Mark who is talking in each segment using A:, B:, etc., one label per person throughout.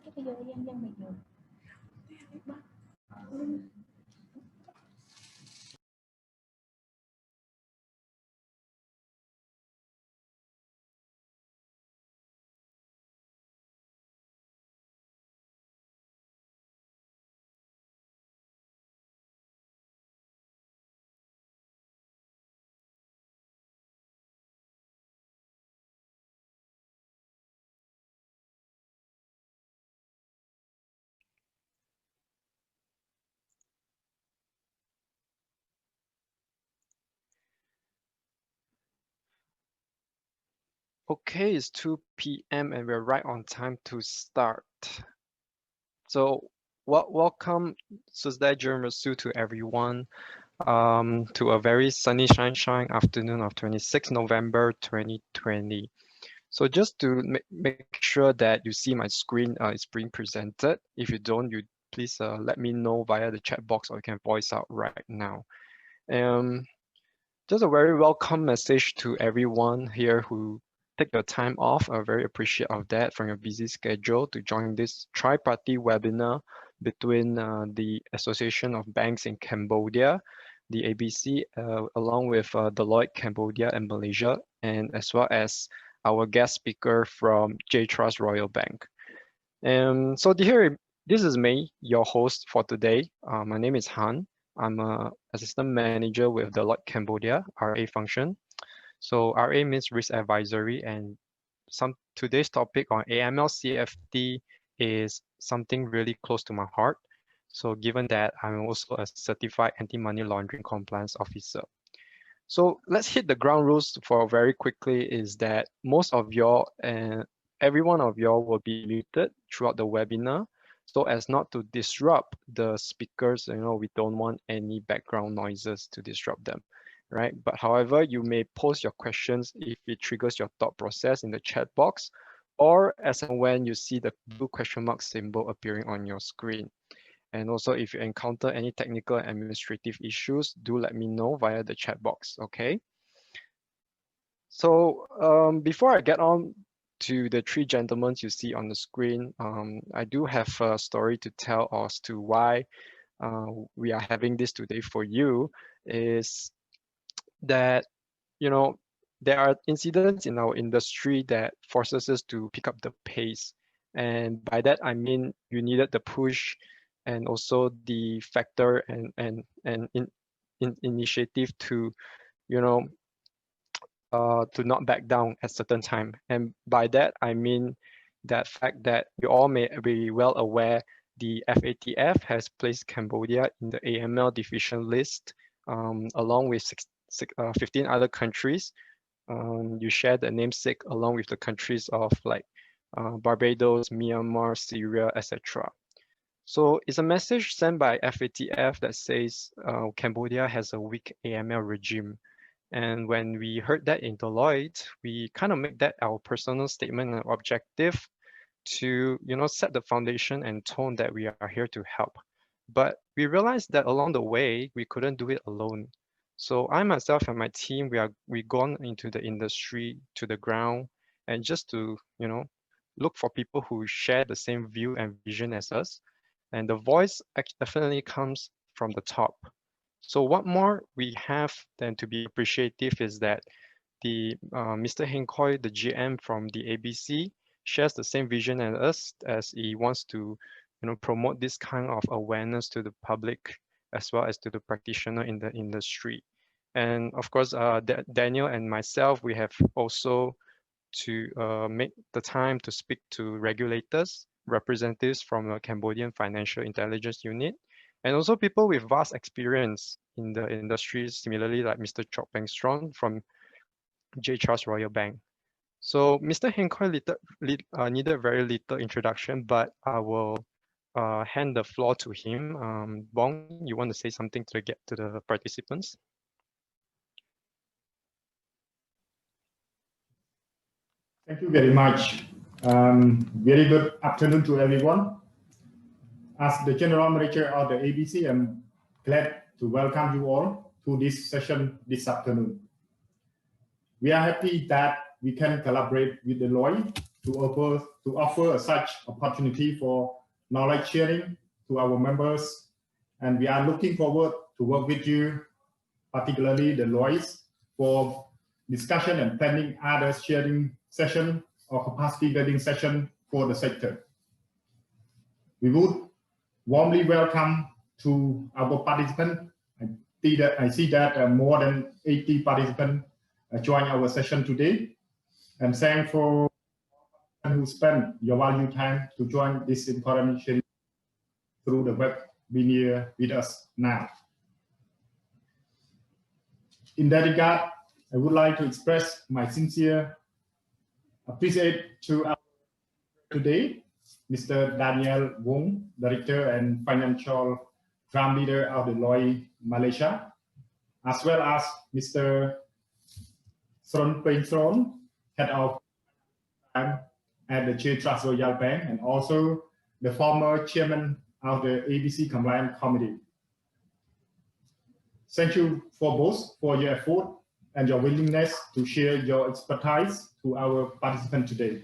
A: cái video dân bị được.
B: Okay, it's 2 p.m. and we're right on time to start. So, welcome, Susdai Jermasu, to everyone, to a very sunny, sunshine afternoon of 26 November 2020. So just to make sure that you see my screen is being presented. If you don't, you please let me know via the chat box, or you can voice out right now. Just a very welcome message to everyone here who take your time off. I very appreciate of that from your busy schedule to join this tri-party webinar between the Association of Banks in Cambodia, the ABC, along with Deloitte Cambodia and Malaysia, and as well as our guest speaker from J Trust Royal Bank. So here, this is me, your host for today. My name is Han. I'm an assistant manager with Deloitte Cambodia, RA function. So RA means risk advisory, and today's topic on AML CFT is something really close to my heart. So given that I'm also a certified anti-money laundering compliance officer. So let's hit the ground rules for very quickly is that most of y'all and every one of y'all will be muted throughout the webinar so as not to disrupt the speakers. We don't want any background noises to disrupt them, right? But however, you may post your questions if it triggers your thought process in the chat box, or as and when you see the blue question mark symbol appearing on your screen. And also, if you encounter any technical and administrative issues, do let me know via the chat box, okay? So before I get on to the three gentlemen you see on the screen, I do have a story to tell as to why we are having this today for you, is that, there are incidents in our industry that forces us to pick up the pace. And by that, I mean, you needed the push and also the factor and initiative to, to not back down at certain time. And by that, I mean that fact that you all may be well aware the FATF has placed Cambodia in the AML deficient list, along with 15 other countries. You share the namesake along with the countries of like Barbados, Myanmar, Syria, etc. So it's a message sent by FATF that says Cambodia has a weak AML regime. And when we heard that in Deloitte, we kind of make that our personal statement and objective to, set the foundation and tone that we are here to help. But we realized that along the way, we couldn't do it alone. So I myself and my team, we gone into the industry to the ground and just to, look for people who share the same view and vision as us. And the voice definitely comes from the top. So what more we have than to be appreciative is that the Mr. Heng Khoi, the GM from the ABC, shares the same vision as us, as he wants to, promote this kind of awareness to the public as well as to the practitioner in the industry. And of course, Daniel and myself, we have also to make the time to speak to regulators, representatives from the Cambodian Financial Intelligence Unit, and also people with vast experience in the industry, similarly like Mr. Chok Peng Strong from J Trust Royal Bank. So Mr. Heng Khoi needed very little introduction, but I will hand the floor to him. Bong, you want to say something to get to the participants?
C: Thank you very much. Very good afternoon to everyone. As the General Manager of the ABC, I'm glad to welcome you all to this session this afternoon. We are happy that we can collaborate with Deloitte to offer such opportunity for knowledge sharing to our members, and we are looking forward to work with you, particularly the Deloitte, for discussion and planning other sharing session or capacity building session for the sector. We would warmly welcome to our participants. I see that more than 80 participants join our session today, and thank for who spend your valuable time to join this important sharing through the webinar with us now. In that regard, I would like to express my sincere appreciation to our today, Mr. Daniel Wong, Director and Financial Program Leader of Deloitte Malaysia, as well as Mr. Sron Peng Sron, Head of at the Chair Trust Royal Bank, and also the former Chairman of the ABC Compliance Committee. Thank you for both for your effort and your willingness to share your expertise to our participants today.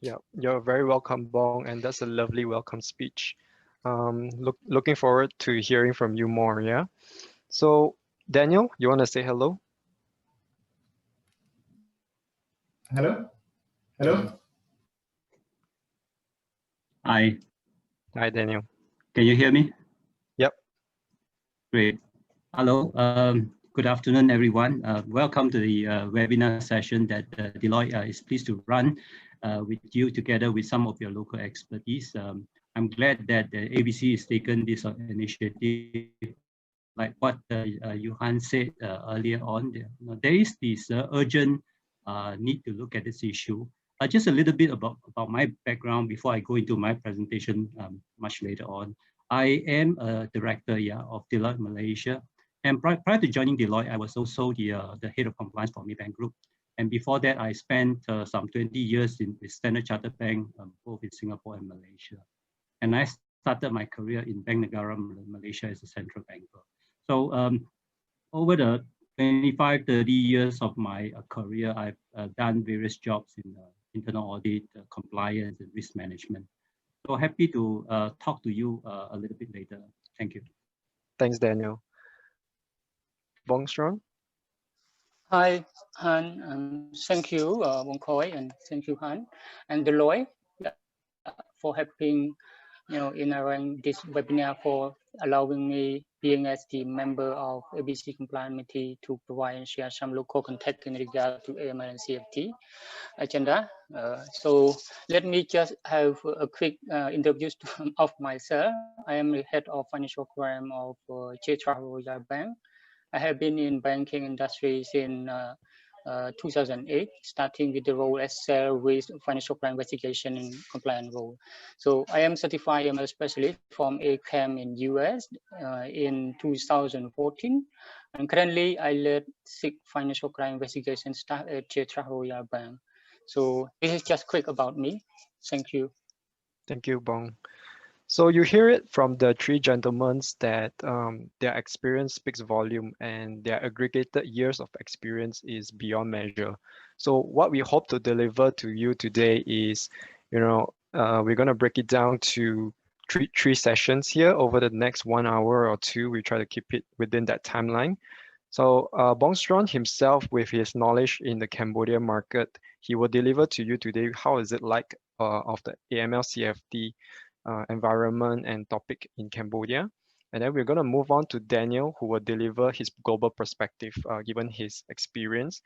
B: Yeah, you're very welcome, Bong, and that's a lovely welcome speech. Looking forward to hearing from you more, yeah? So, Daniel, you want to say hello?
C: Hello? Hello?
A: Hi.
B: Hi, Daniel.
A: Can you hear me?
B: Yep.
A: Great. Hello. Good afternoon, everyone. Welcome to the webinar session that Deloitte is pleased to run with you together with some of your local expertise. I'm glad that the ABC has taken this initiative. Like what Johan said earlier on, there is this urgent need to look at this issue. Just a little bit about my background before I go into my presentation much later on. I am a director of Deloitte Malaysia. And prior to joining Deloitte, I was also the head of compliance for Maybank Group. And before that, I spent some 20 years with Standard Chartered Bank, both in Singapore and Malaysia. And I started my career in Bank Negara Malaysia as a central banker. So over the 25, 30 years of my career, I've done various jobs in internal audit, compliance, and risk management. So happy to talk to you a little bit later. Thank you.
B: Thanks, Daniel. Bong Sron?
D: Hi, Han. Thank you, Wong Khoi, and thank you, Han, and Deloitte for helping, in arranging this webinar, for allowing me being as the member of ABC Compliance Committee to provide and share some local context in regard to AML and CFT agenda. So let me just have a quick introduction of myself. I am the head of financial crime of Chair Trust Royal Bank. I have been in banking industry since 2008, starting with the role as cell with financial crime investigation and compliance role. So I am certified AML specialist from ACAM in US in 2014. And currently I led 6 financial crime investigation staff at Chair Trust Royal Bank. So this is just quick about me. Thank you.
B: Thank you, Bong. So you hear it from the 3 gentlemen that their experience speaks volume and their aggregated years of experience is beyond measure. So what we hope to deliver to you today is, we're going to break it down to three sessions here over the next 1 hour or 2. We try to keep it within that timeline. So Bong Sron himself, with his knowledge in the Cambodia market, he will deliver to you today how is it like of the AML CFT environment and topic in Cambodia. And then we're going to move on to Daniel, who will deliver his global perspective, given his experience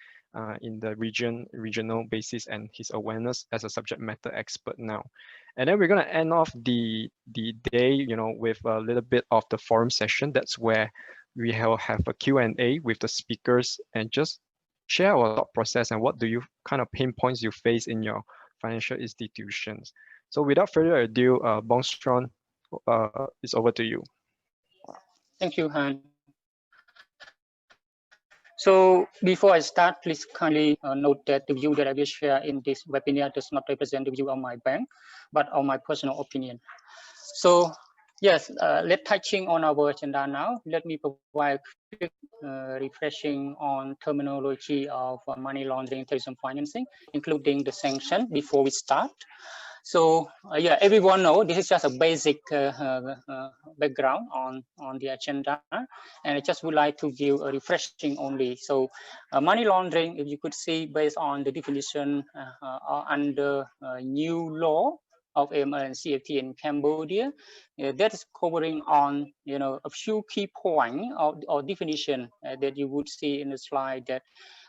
B: in the regional basis and his awareness as a subject matter expert now. And then we're going to end off the day, with a little bit of the forum session. That's where we will have a Q&A with the speakers and just share our thought process and what do you kind of pain points you face in your financial institutions. So without further ado, Bong Sron, it's over to you.
D: Thank you, Han. So before I start, please kindly note that the view that I will share in this webinar does not represent the view of my bank, but of my personal opinion. So Yes, let's touching on our agenda now. Let me provide a quick refreshing on terminology of money laundering, terrorism financing, including the sanction before we start. So yeah, everyone know this is just a basic background on the agenda, and I just would like to give a refreshing only. So money laundering, if you could see, based on the definition under new law of AML and CFT in Cambodia, that is covering on a few key points or definition that you would see in the slide,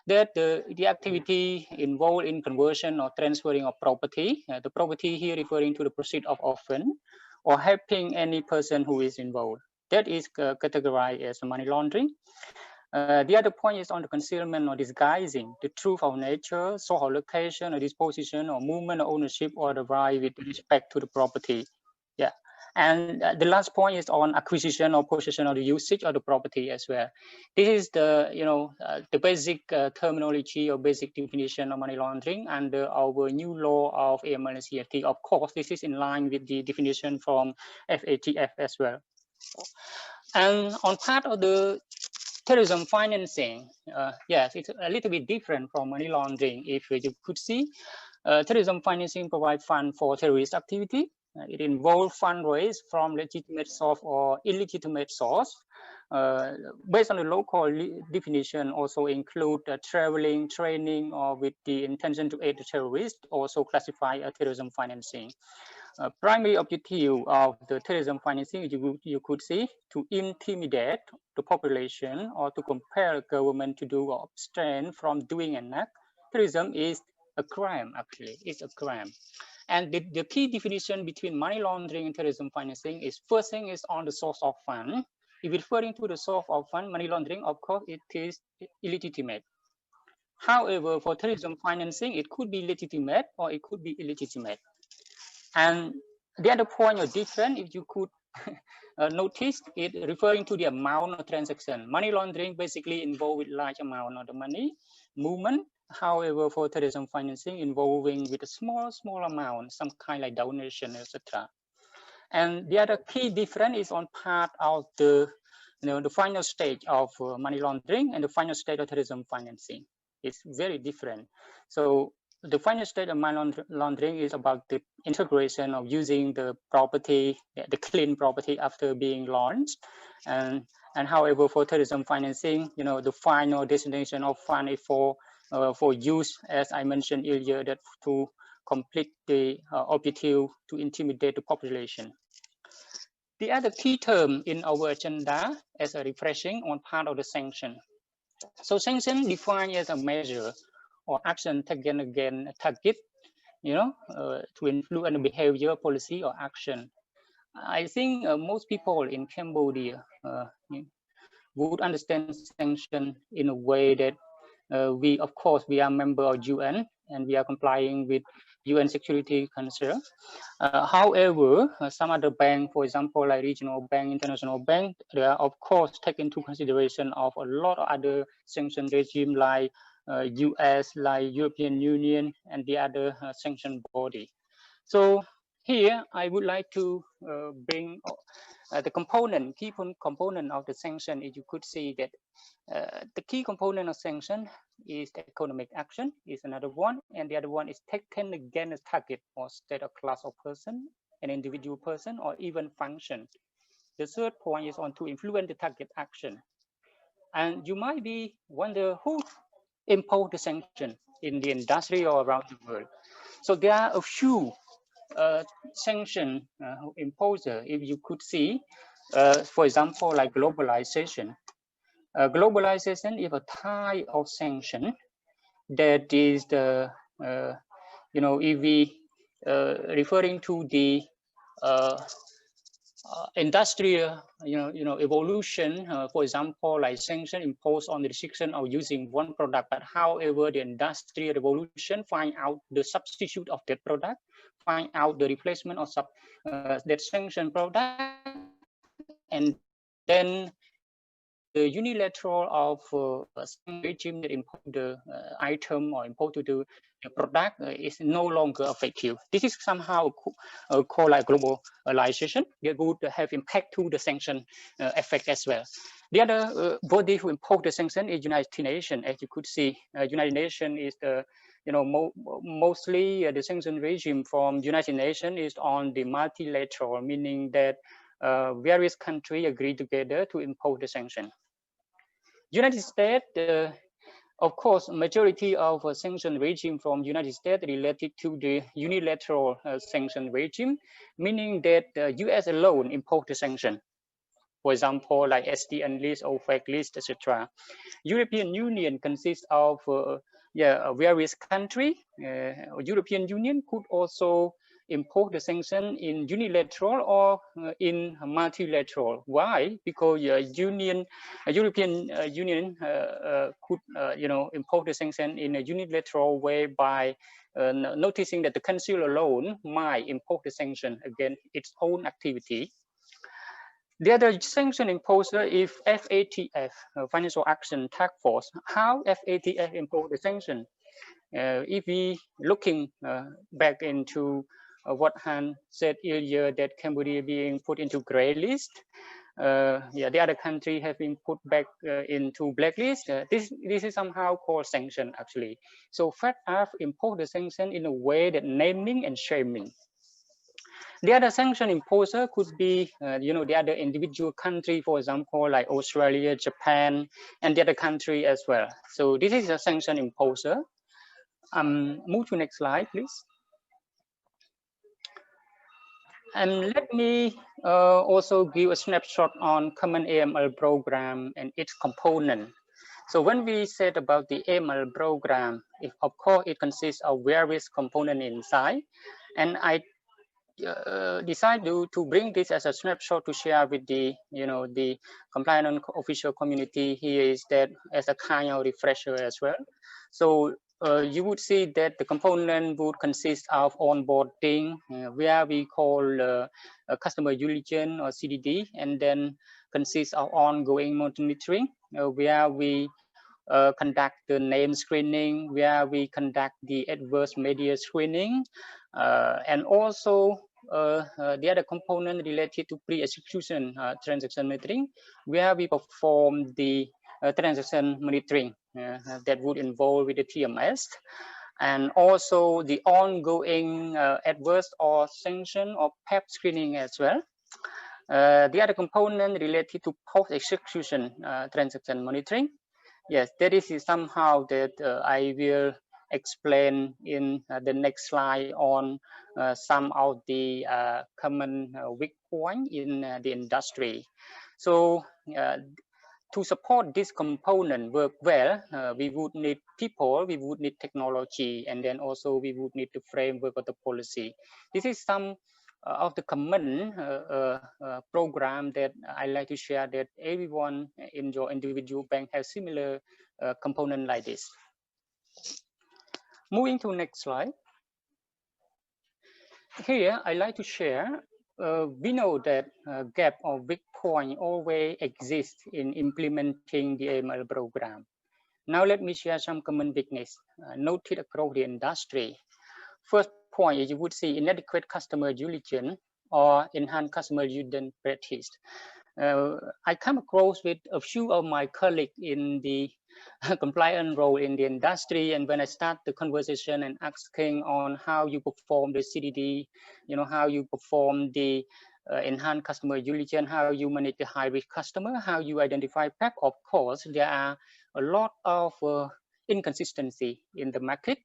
D: that the activity involved in conversion or transferring of property, the property here referring to the proceeds of offense, or helping any person who is involved. That is categorized as money laundering. The other point is on the concealment or disguising the truth of nature, source of location, or disposition, or movement, or ownership, or the right with respect to the property. Yeah. And the last point is on acquisition or possession or the usage of the property as well. This is the the basic terminology or basic definition of money laundering under our new law of AML and CFT. Of course, this is in line with the definition from FATF as well. And on part of the terrorism financing, yes, it's a little bit different from money laundering. If you could see, terrorism financing provides funds for terrorist activity. It involves fundraise from legitimate source or illegitimate source. Based on the local definition, also include traveling, training, or with the intention to aid the terrorist, also classify as terrorism financing. Primary objective of the terrorism financing, you could see, to intimidate the population or to compel government to do or abstain from doing an act. Terrorism is a crime, actually, it's a crime. And the key definition between money laundering and terrorism financing is, first thing is on the source of fund. If referring to the source of fund, money laundering, of course, it is illegitimate. However, for terrorism financing, it could be legitimate or it could be illegitimate. And the other point or different, if you could notice, it referring to the amount of transaction. Money laundering basically involved with large amount of the money movement. However, for terrorism financing, involving with a small amount, some kind like donation, etc. And the other key difference is on part of the the final stage of money laundering and the final stage of terrorism financing. It's very different. So the final stage of money laundering is about the integration of using the property, the clean property after being launched. And however, for terrorism financing, the final destination of fund is for use, as I mentioned earlier, that to complete the objective to intimidate the population. The other key term in our agenda as a refreshing on part of the sanction. So sanction defined as a measure or action taken against a target, to influence the behavior, policy, or action. I think most people in Cambodia would understand sanction in a way that we, of course, we are member of UN and we are complying with UN Security Council. However, some other bank, for example, like regional bank, international bank, they are of course take into consideration of a lot of other sanction regime like US, like European Union, and the other sanction body. So here I would like to bring the key component of the sanction. If you could see that the key component of sanction is the economic action is another one, and the other one is taken against a target or state or class of person, an individual person, or even function. The third point is on to influence the target action. And you might be wonder who imposed the sanction in the industry or around the world. So there are a few sanction imposer, if you could see, for example, like globalization. Globalization is a type of sanction that is the, if we referring to the industrial, evolution, for example, like sanction imposed on the restriction of using one product, but however, the industrial revolution find out the substitute of that product, find out the replacement of that sanction product, and then the unilateral of regime that impose the item or impose to the product is no longer effective. This is somehow called like globalization. It would have impact to the sanction effect as well. The other body who impose the sanction is United Nations. As you could see, United Nations is the mostly the sanction regime from United Nations is on the multilateral, meaning that various countries agree together to impose the sanction. United States, of course, majority of sanction regime from United States related to the unilateral sanction regime, meaning that the US alone impose the sanction. For example, like SDN list, OFAC list, etc. European Union consists of various countries. European Union could also impose the sanction in unilateral or in multilateral. Why? Because European Union could impose the sanction in a unilateral way by noticing that the country alone might impose the sanction against its own activity. The other sanction imposer is FATF, Financial Action Task Force. How FATF impose the sanction? If we looking back into what Han said earlier, that Cambodia being put into gray list, the other country have been put back into blacklist. This is somehow called sanction actually. So FATF impose the sanction in a way that naming and shaming. The other sanction imposer could be, the other individual country, for example, like Australia, Japan, and the other country as well. So this is a sanction imposer. Move to next slide, please. And let me also give a snapshot on Common AML program and its component. So when we said about the AML program, of course, it consists of various components inside, and I decided to bring this as a snapshot to share with the the compliance official community here, is that as a kind of refresher as well. So you would see that the component would consist of onboarding, where we call customer diligence or CDD, and then consists of ongoing monitoring, where we conduct the name screening, where we conduct the adverse media screening, and also the other component related to pre-execution transaction monitoring, where we perform the transaction monitoring that would involve with the TMS, and also the ongoing adverse or sanction or PEP screening as well. The other component related to post-execution transaction monitoring. Yes, that is somehow that I will explain in the next slide on some of the common weak points in the industry. So to support this component work well, we would need people, we would need technology, and then also we would need the framework of the policy. This is some of the common program that I like to share, that everyone in your individual bank has similar component like this. Moving to next slide. Here, I like to share, we know that gap or weak point always exists in implementing the AML program. Now let me share some common weakness noted across the industry. First point is you would see inadequate customer diligence or enhanced customer diligence practice. I come across with a few of my colleagues in the compliance role in the industry, and when I start the conversation and asking on how you perform the CDD, how you perform the enhanced customer diligence, how you manage the high risk customer, how you identify PEP, of course, there are a lot of inconsistency in the market.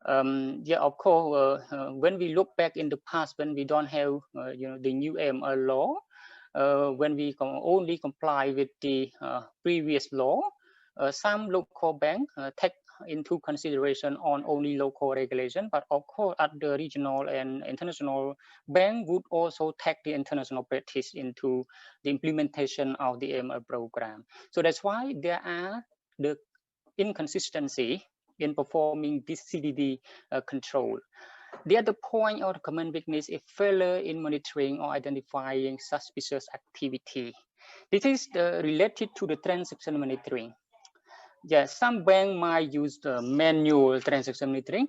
D: Of course, when we look back in the past, when we don't have the new AML law, when we only comply with the previous law, some local banks take into consideration on only local regulation, but of course at the regional and international bank would also take the international practice into the implementation of the AML program. So that's why there are the inconsistency in performing this CDD control. The other point of the common weakness is failure in monitoring or identifying suspicious activity. This is related to the transaction monitoring. some bank might use the manual transaction monitoring.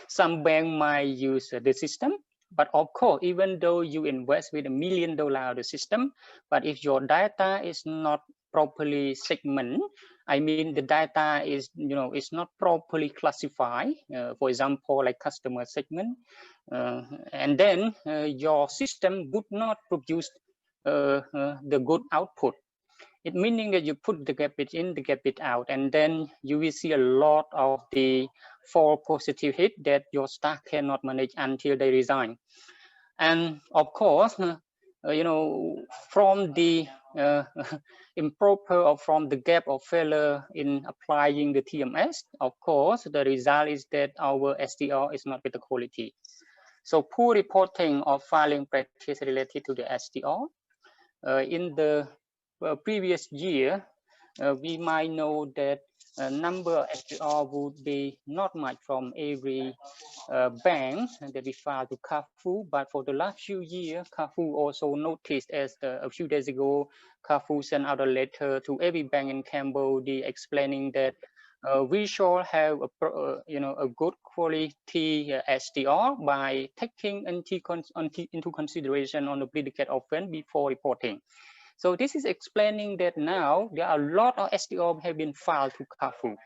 D: Some bank might use the system. But of course, even though you invest with $1 million of the system, but if your data is not properly segmented, I mean the data is is not properly classified. For example, like customer segment, and then your system would not produce the good output. It meaning that you put the garbage in, the garbage out, and then you will see a lot of the false positive hit that your staff cannot manage until they resign. And of course, from the improper or from the gap of failure in applying the TMS, of course, the result is that our SDR is not with the quality. So poor reporting of filing practice related to the SDR. In the previous year, we might know that a number of SDR would be not much from every bank that we filed to CAFU, but for the last few years, CAFU also noticed as a few days ago, CAFU sent out a letter to every bank in Cambodia explaining that we shall have a good quality SDR by taking into consideration on the predicate offense before reporting. So this is explaining that now there are a lot of SDR have been filed to CAFU.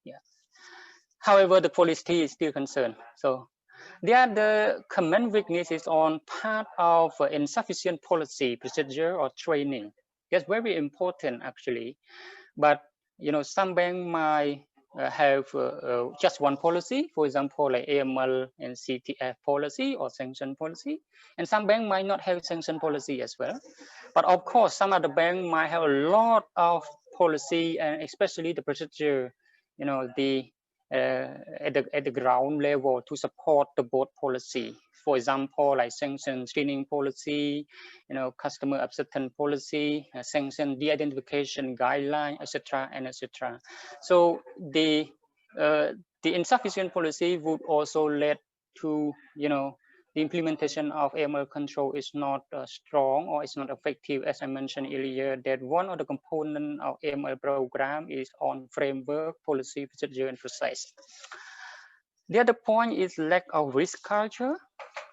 D: Yeah. However, the policy is still concerned. So there are the common weaknesses on part of insufficient policy, procedure, or training. That's very important actually. But some banks might have just one policy, for example, like AML and CTF policy or sanction policy, and some banks might not have sanction policy as well. But of course, some other banks might have a lot of policy, and especially the procedure, at the ground level to support the board policy. For example, like sanction screening policy, customer acceptance policy, sanction de-identification guideline, etc., and etc. So the insufficient policy would also lead to the implementation of AML control is not strong or it's not effective. As I mentioned earlier, that one of the components of AML program is on framework, policy, procedure, and process. The other point is lack of risk culture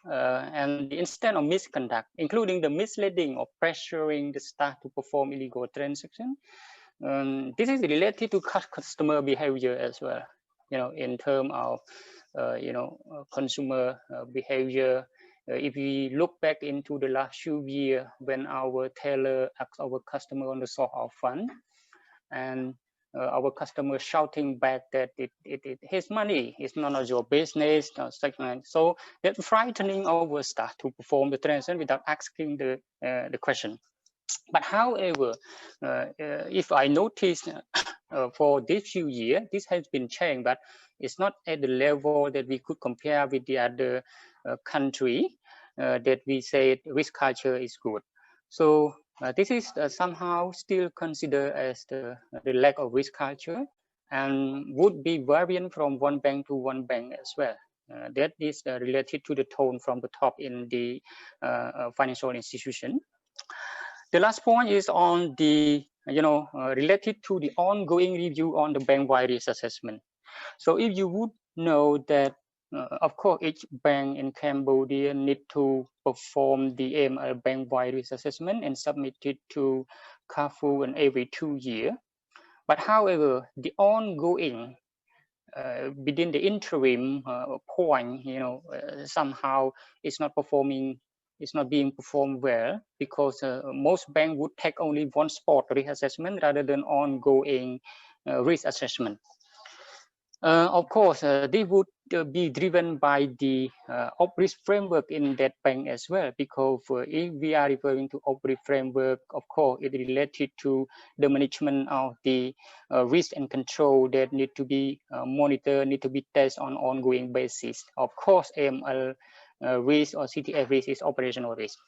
D: and the instead of misconduct, including the misleading or pressuring the staff to perform illegal transactions. This is related to customer behavior as well. In terms of consumer behavior. If we look back into the last few years when our teller asked our customer on the source of fund, and our customer shouting back that it his money, it's none of your business, so that's frightening our staff to perform the transaction without asking the question. But however, if I notice for this few years, this has been changed, but it's not at the level that we could compare with the other country that we say risk culture is good. So this is somehow still considered as the lack of risk culture and would be varying from one bank to one bank as well. That is related to the tone from the top in the financial institution. The last point is on the, related to the ongoing review on the bank-wide risk assessment. So if you would know that, of course, each bank in Cambodia need to perform the AML bank-wide risk assessment and submit it to CAFU every 2 years. But however, the ongoing within the interim point, somehow it's not performing. It's not being performed well because most banks would take only one spot risk assessment rather than ongoing risk assessment. Of course, this would be driven by the op-risk framework in that bank as well, because if we are referring to op-risk framework, of course, it is related to the management of the risk and control that need to be monitored, need to be tested on ongoing basis. Of course, AML risk or CTF risk is operational risk.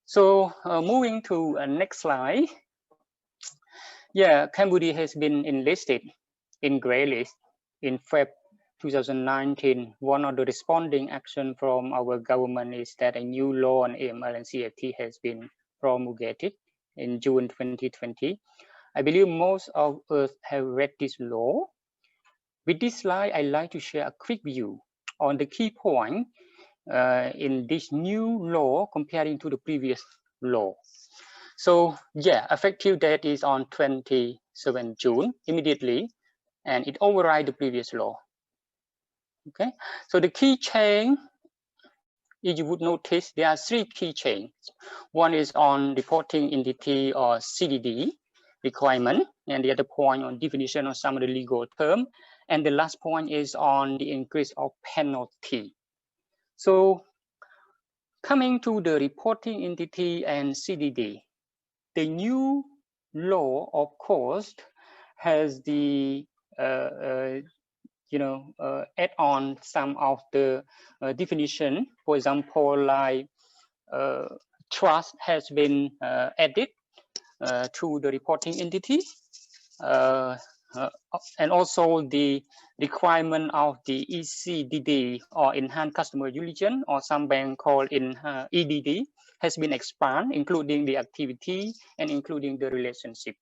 D: So moving to next slide. Yeah, Cambodia has been enlisted in gray list in February 2019. One of the responding action from our government is that a new law on AML and CFT has been promulgated in June 2020. I believe most of us have read this law. With this slide, I'd like to share a quick view on the key point in this new law comparing to the previous law. So yeah, effective date is on 27 June immediately, and it overrides the previous law. Okay, so the key change, if you would notice, there are three key changes. One is on reporting entity or CDD requirement, and the other point on definition of some of the legal term, and the last point is on the increase of penalty. So coming to the reporting entity and CDD, the new law, of course, has the add on some of the definition. For example, like trust has been added to the reporting entity, and also the requirement of the ECDD or enhanced customer diligence, or some bank call in EDD, has been expanded, including the activity and including the relationship.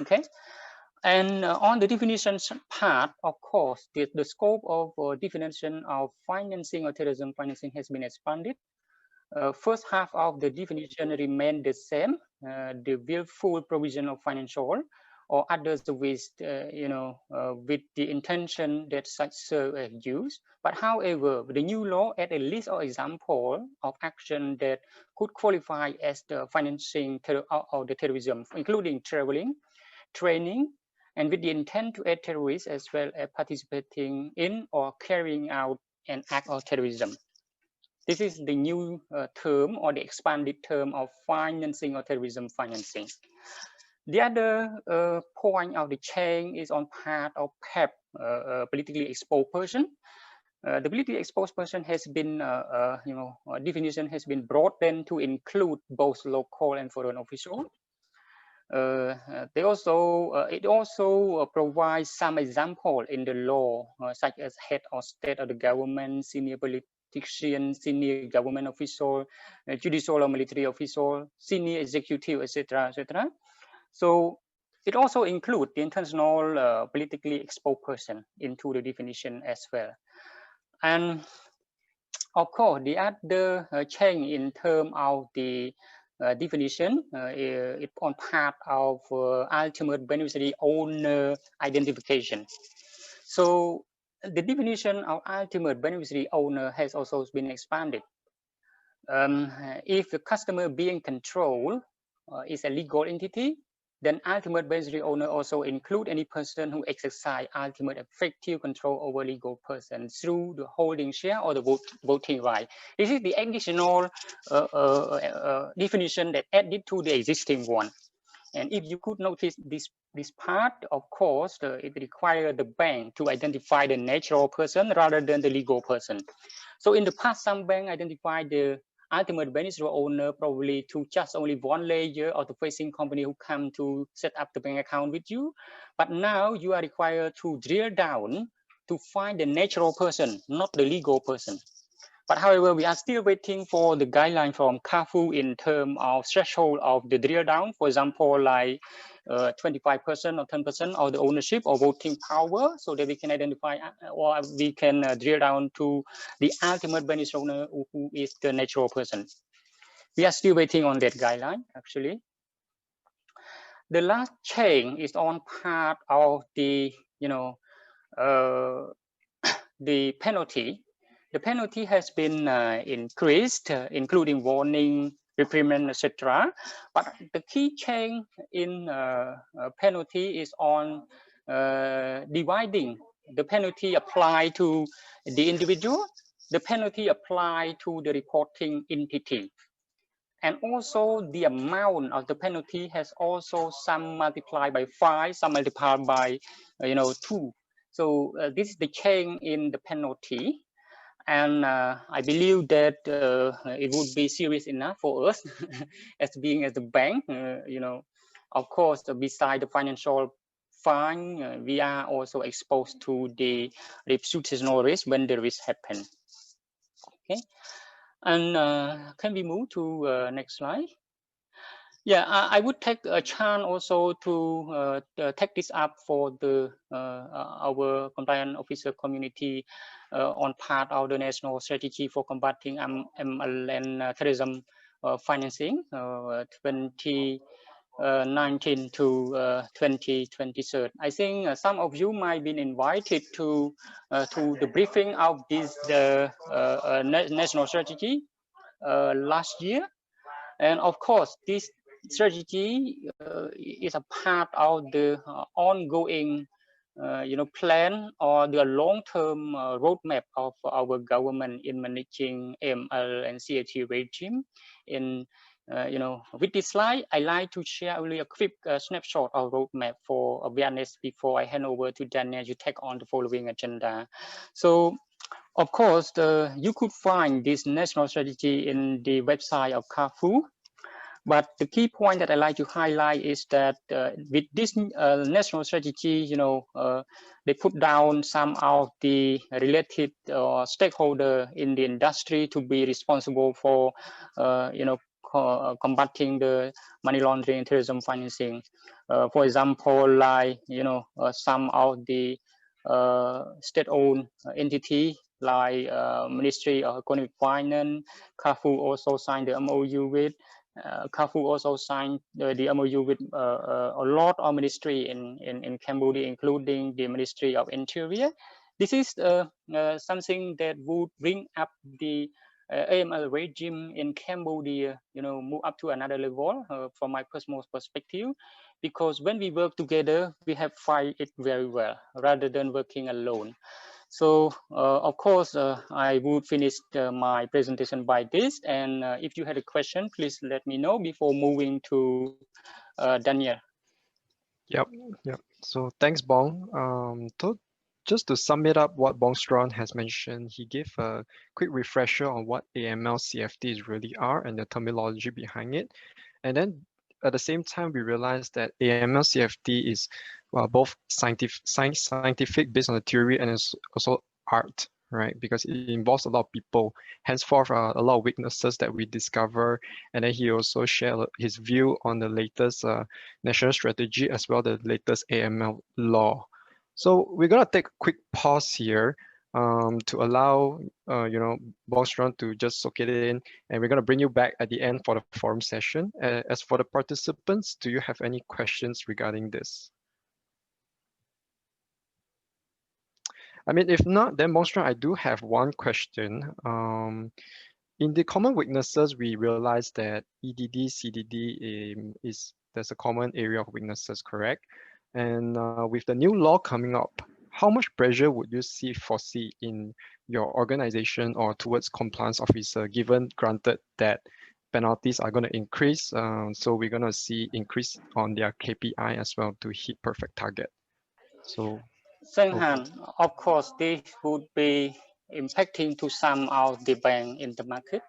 D: Okay. And on the definition part, of course, the scope of definition of financing or terrorism financing has been expanded. First half of the definition remained the same, the willful provision of financial or others with, with the intention that such serve as use. But however, the new law add a list or example of action that could qualify as the financing of the terrorism, including traveling, training, and with the intent to aid terrorists, as well as participating in or carrying out an act of terrorism. This is the new term or the expanded term of financing or terrorism financing. The other point of the change is on part of PEP, politically exposed person. The politically exposed person has been, definition has been broadened to include both local and foreign officials. It also provides some example in the law, such as head of state of the government, senior politician, senior government official, judicial or military official, senior executive, etc., etc. So it also includes the international politically exposed person into the definition as well. And of course, the other change in terms of the definition, it's on part of ultimate beneficiary owner identification. So the definition of ultimate beneficiary owner has also been expanded. If the customer being controlled is a legal entity, then ultimate beneficiary owner also include any person who exercise ultimate effective control over legal person through the holding share or the voting right. This is the additional definition that added to the existing one. And if you could notice this part, of course, it requires the bank to identify the natural person rather than the legal person. So in the past, some bank identify the ultimate beneficiary owner probably to just only one layer of the facing company who come to set up the bank account with you. But now you are required to drill down to find the natural person, not the legal person. But however, we are still waiting for the guideline from CAFU in terms of threshold of the drill down. For example, like 25% or 10% of the ownership or voting power, so that we can identify or we can drill down to the ultimate beneficiary owner who is the natural person. We are still waiting on that guideline, actually. The last change is on part of the, the penalty. The penalty has been increased, including warning, reprimand, etc. But the key change in penalty is on dividing the penalty applied to the individual, the penalty applied to the reporting entity. And also the amount of the penalty has also some multiplied by 5, some multiplied by 2. So this is the change in the penalty. And I believe that it would be serious enough for us as being as the bank, of course, beside the financial fine, we are also exposed to the reputational risk when the risk happen. Okay, and can we move to next slide? Yeah, I would take a chance also to take this up for the our compliance officer community on part of the national strategy for combating AML and terrorism financing 2019 to 2023. I think some of you might be invited to the briefing of this national strategy last year. And of course, this strategy is a part of the ongoing, plan or the long-term roadmap of our government in managing AML and CFT regime. With this slide, I like to share only a quick snapshot of roadmap for awareness before I hand over to Daniel to take on the following agenda. So, of course, you could find this national strategy in the website of CARFU. But the key point that I like to highlight is that with this national strategy, they put down some of the related stakeholder in the industry to be responsible for, combating the money laundering and terrorism financing. For example, like, some of the state-owned entity like Ministry of Economic Finance. CARFU also signed the MOU with. CARFU also signed the MOU with a lot of ministry in Cambodia, including the Ministry of Interior. This is something that would bring up the AML regime in Cambodia, move up to another level from my personal perspective, because when we work together, we have fight it very well rather than working alone. So, of course, I would finish my presentation by this. And if you had a question, please let me know before moving to Daniel.
B: Yep. So thanks, Bong. Just to sum it up, what Bong Strawn has mentioned, he gave a quick refresher on what AML CFTs really are and the terminology behind it. And then at the same time, we realized that AML CFT is both scientific based on the theory and it's also art, right? Because it involves a lot of people, henceforth a lot of weaknesses that we discover. And then he also shared his view on the latest national strategy as well as the latest AML law. So we're gonna take a quick pause here to allow Bong Strawn to just soak it in, and we're gonna bring you back at the end for the forum session. As for the participants, do you have any questions regarding this? I mean, if not, then Bong Strawn, I do have one question. In the common weaknesses, we realized that EDD, CDD there's a common area of weaknesses, correct? And with the new law coming up, how much pressure would you foresee in your organization or towards compliance officer, granted that penalties are going to increase? So we're going to see increase on their KPI as well to hit perfect target. So,
D: Senghan, of course, this would be impacting to some of the bank in the market,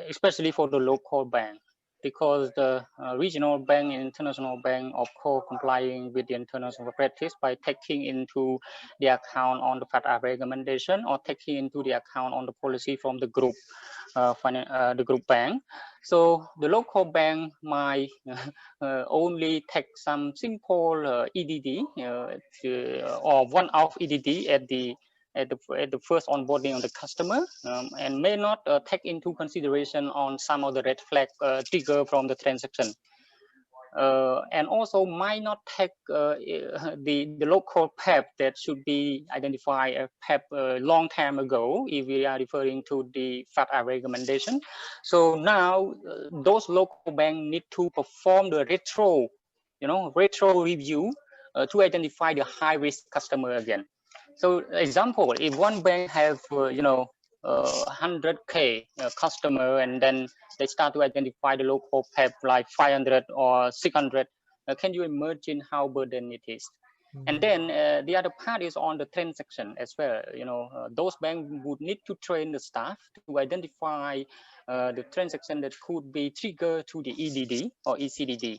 D: especially for the local bank, because the regional bank and international bank, of course, complying with the international practice by taking into the account on the FATF recommendation or taking into the account on the policy from the group, the group bank. So the local bank might only take some simple EDD or one-off EDD at the first onboarding of the customer, and may not take into consideration on some of the red flag trigger from the transaction. And also might not take the local PEP that should be identified as PEP long time ago, if we are referring to the FATF recommendation. So now those local banks need to perform the retro review to identify the high risk customer again. So example, if one bank have 100K customer, and then they start to identify the local PEP like 500 or 600, can you imagine how burden it is? And then the other part is on the transaction as well. Those banks would need to train the staff to identify the transaction that could be triggered to the EDD or ECDD.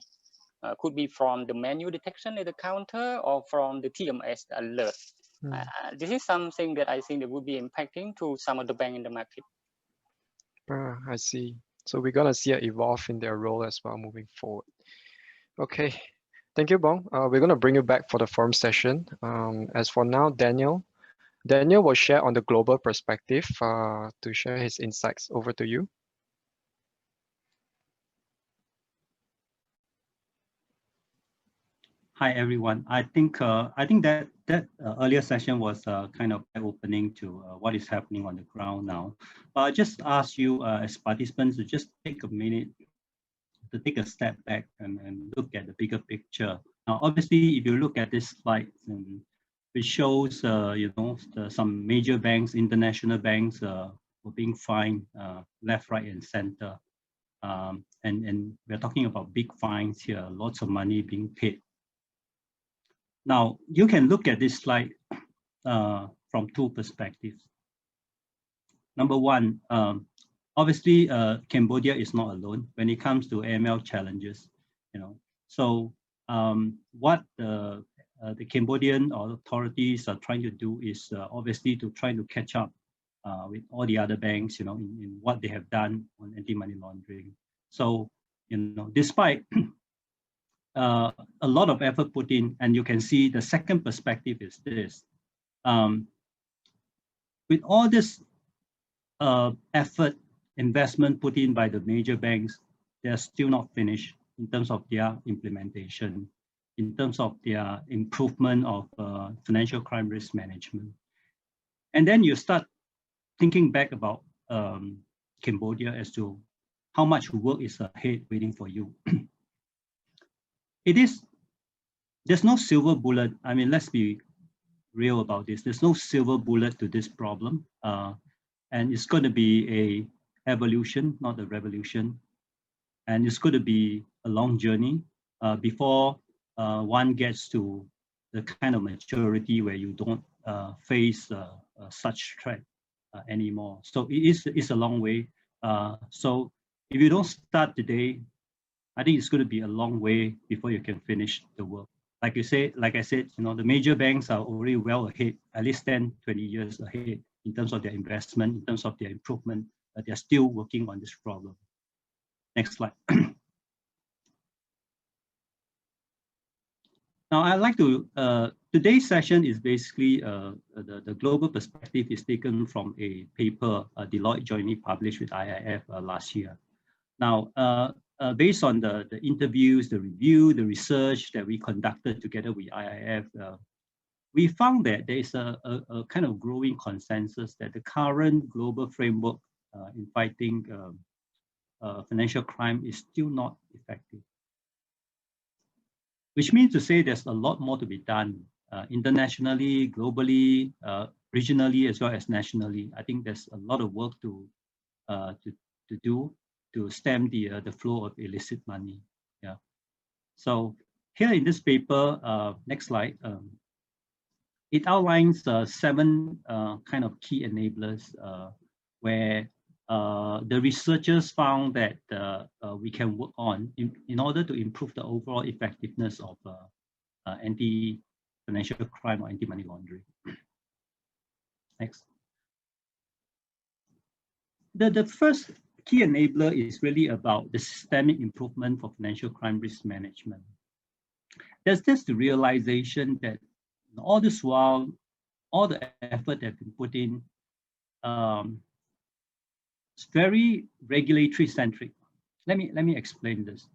D: Could be from the menu detection at the counter or from the TMS alert. This is something that I think that would be impacting to some of the bank in the market.
B: I see. So we're gonna see it evolve in their role as well moving forward. Okay, thank you, Bong. We're gonna bring you back for the forum session. As for now, Daniel will share on the global perspective to share his insights. Over to you.
A: Hi everyone. I think that earlier session was kind of eye-opening to what is happening on the ground now. I just ask you as participants to just take a minute to take a step back and look at the bigger picture. Now, obviously, if you look at this slide, it shows some major banks, international banks, were being fined left, right, and center. And we're talking about big fines here, lots of money being paid. Now, you can look at this slide from two perspectives. Number one, obviously, Cambodia is not alone when it comes to AML challenges. So what the Cambodian authorities are trying to do is obviously to try to catch up with all the other banks, in what they have done on anti-money laundering. So, despite a lot of effort put in, and you can see the second perspective is this. With all this effort, investment put in by the major banks, they're still not finished in terms of their implementation, in terms of their improvement of financial crime risk management. And then you start thinking back about Cambodia as to how much work is ahead waiting for you. There's no silver bullet. I mean, let's be real about this. There's no silver bullet to this problem. And it's going to be a evolution, not a revolution. And it's going to be a long journey before one gets to the kind of maturity where you don't face such threat anymore. So it's a long way. So if you don't start today, I think it's going to be a long way before you can finish the work. Like I said, the major banks are already well ahead, at least 10, 20 years ahead in terms of their investment, in terms of their improvement. They're still working on this problem. Next slide. Now, I'd like to, today's session is basically, the global perspective is taken from a paper Deloitte jointly published with IIF last year. Now, based on the interviews, the review, the research that we conducted together with IIF, we found that there is a kind of growing consensus that the current global framework in fighting financial crime is still not effective. Which means to say there's a lot more to be done internationally, globally, regionally, as well as nationally. I think there's a lot of work to do to stem the flow of illicit money. Yeah. So here in this paper, next slide, it outlines 7 kind of key enablers where the researchers found that we can work on in order to improve the overall effectiveness of anti-financial crime or anti-money laundering. Next. The first key enabler is really about the systemic improvement for financial crime risk management. There's just the realization that all this while, all the effort that has been put in, it's very regulatory centric. Let me explain this.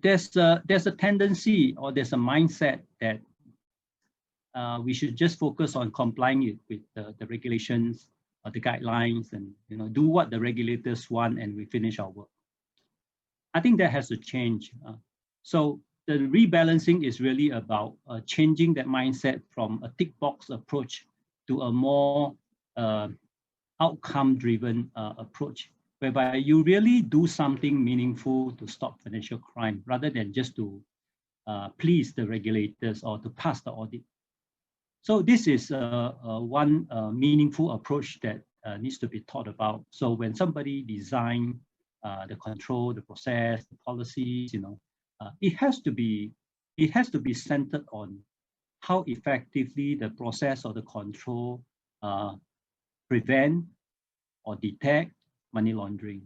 A: There's a tendency, or there's a mindset that we should just focus on complying with the regulations or the guidelines, and do what the regulators want, and we finish our work. I think that has to change. So the rebalancing is really about changing that mindset from a tick box approach to a more outcome-driven approach, whereby you really do something meaningful to stop financial crime, rather than just to please the regulators or to pass the audit. So this is one meaningful approach that needs to be thought about. So when somebody design the control, the process, the policies, it has to be centered on how effectively the process or the control prevent or detect money laundering.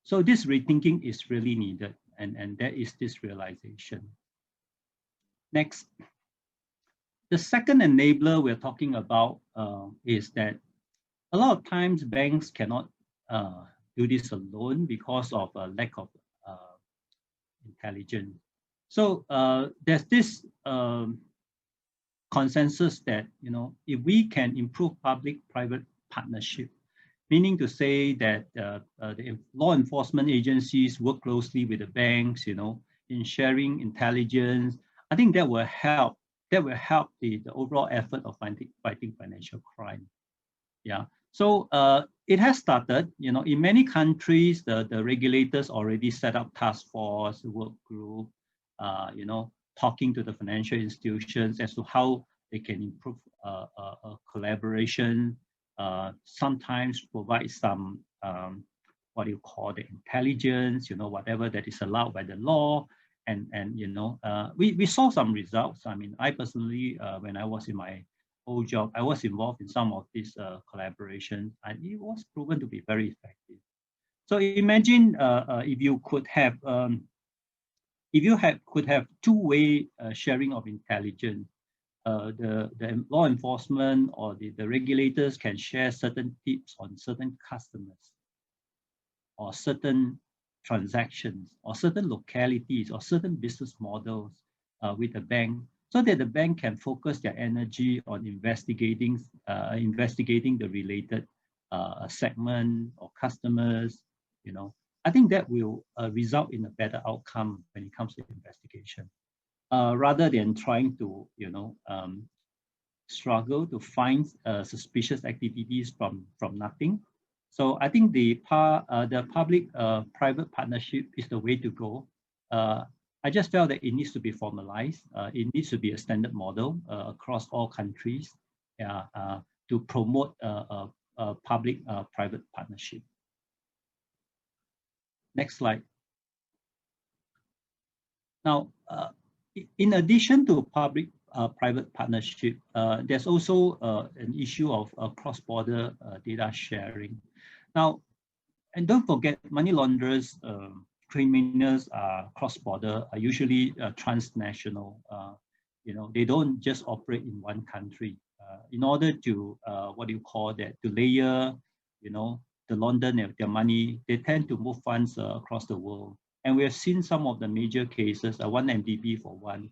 A: So this rethinking is really needed, and there is this realization. Next. The second enabler we're talking about is that a lot of times banks cannot do this alone because of a lack of intelligence. So there's this consensus that, if we can improve public-private partnership, meaning to say that the law enforcement agencies work closely with the banks, in sharing intelligence, I think that will help. That will help the overall effort of fighting financial crime. Yeah. So it has started. In many countries, the regulators already set up task force, work group, talking to the financial institutions as to how they can improve collaboration. Sometimes provide some what do you call the intelligence, whatever that is allowed by the law. And we saw some results. I mean, I personally, when I was in my old job, I was involved in some of these collaboration, and it was proven to be very effective. So imagine if you could have two-way sharing of intelligence. The law enforcement or the regulators can share certain tips on certain customers or certain transactions or certain localities or certain business models with the bank, so that the bank can focus their energy on investigating the related segment or customers. I think that will result in a better outcome when it comes to investigation, rather than trying to struggle to find suspicious activities from nothing. So I think the public-private partnership is the way to go. I just felt that it needs to be formalized. It needs to be a standard model across all countries to promote public-private partnership. Next slide. Now, in addition to public-private partnership, there's also an issue of cross-border data sharing. Now, and don't forget, money launderers, criminals are cross-border, are usually transnational. They don't just operate in one country. In order to, to layer, the launder their money, they tend to move funds across the world. And we have seen some of the major cases, one MDB for one,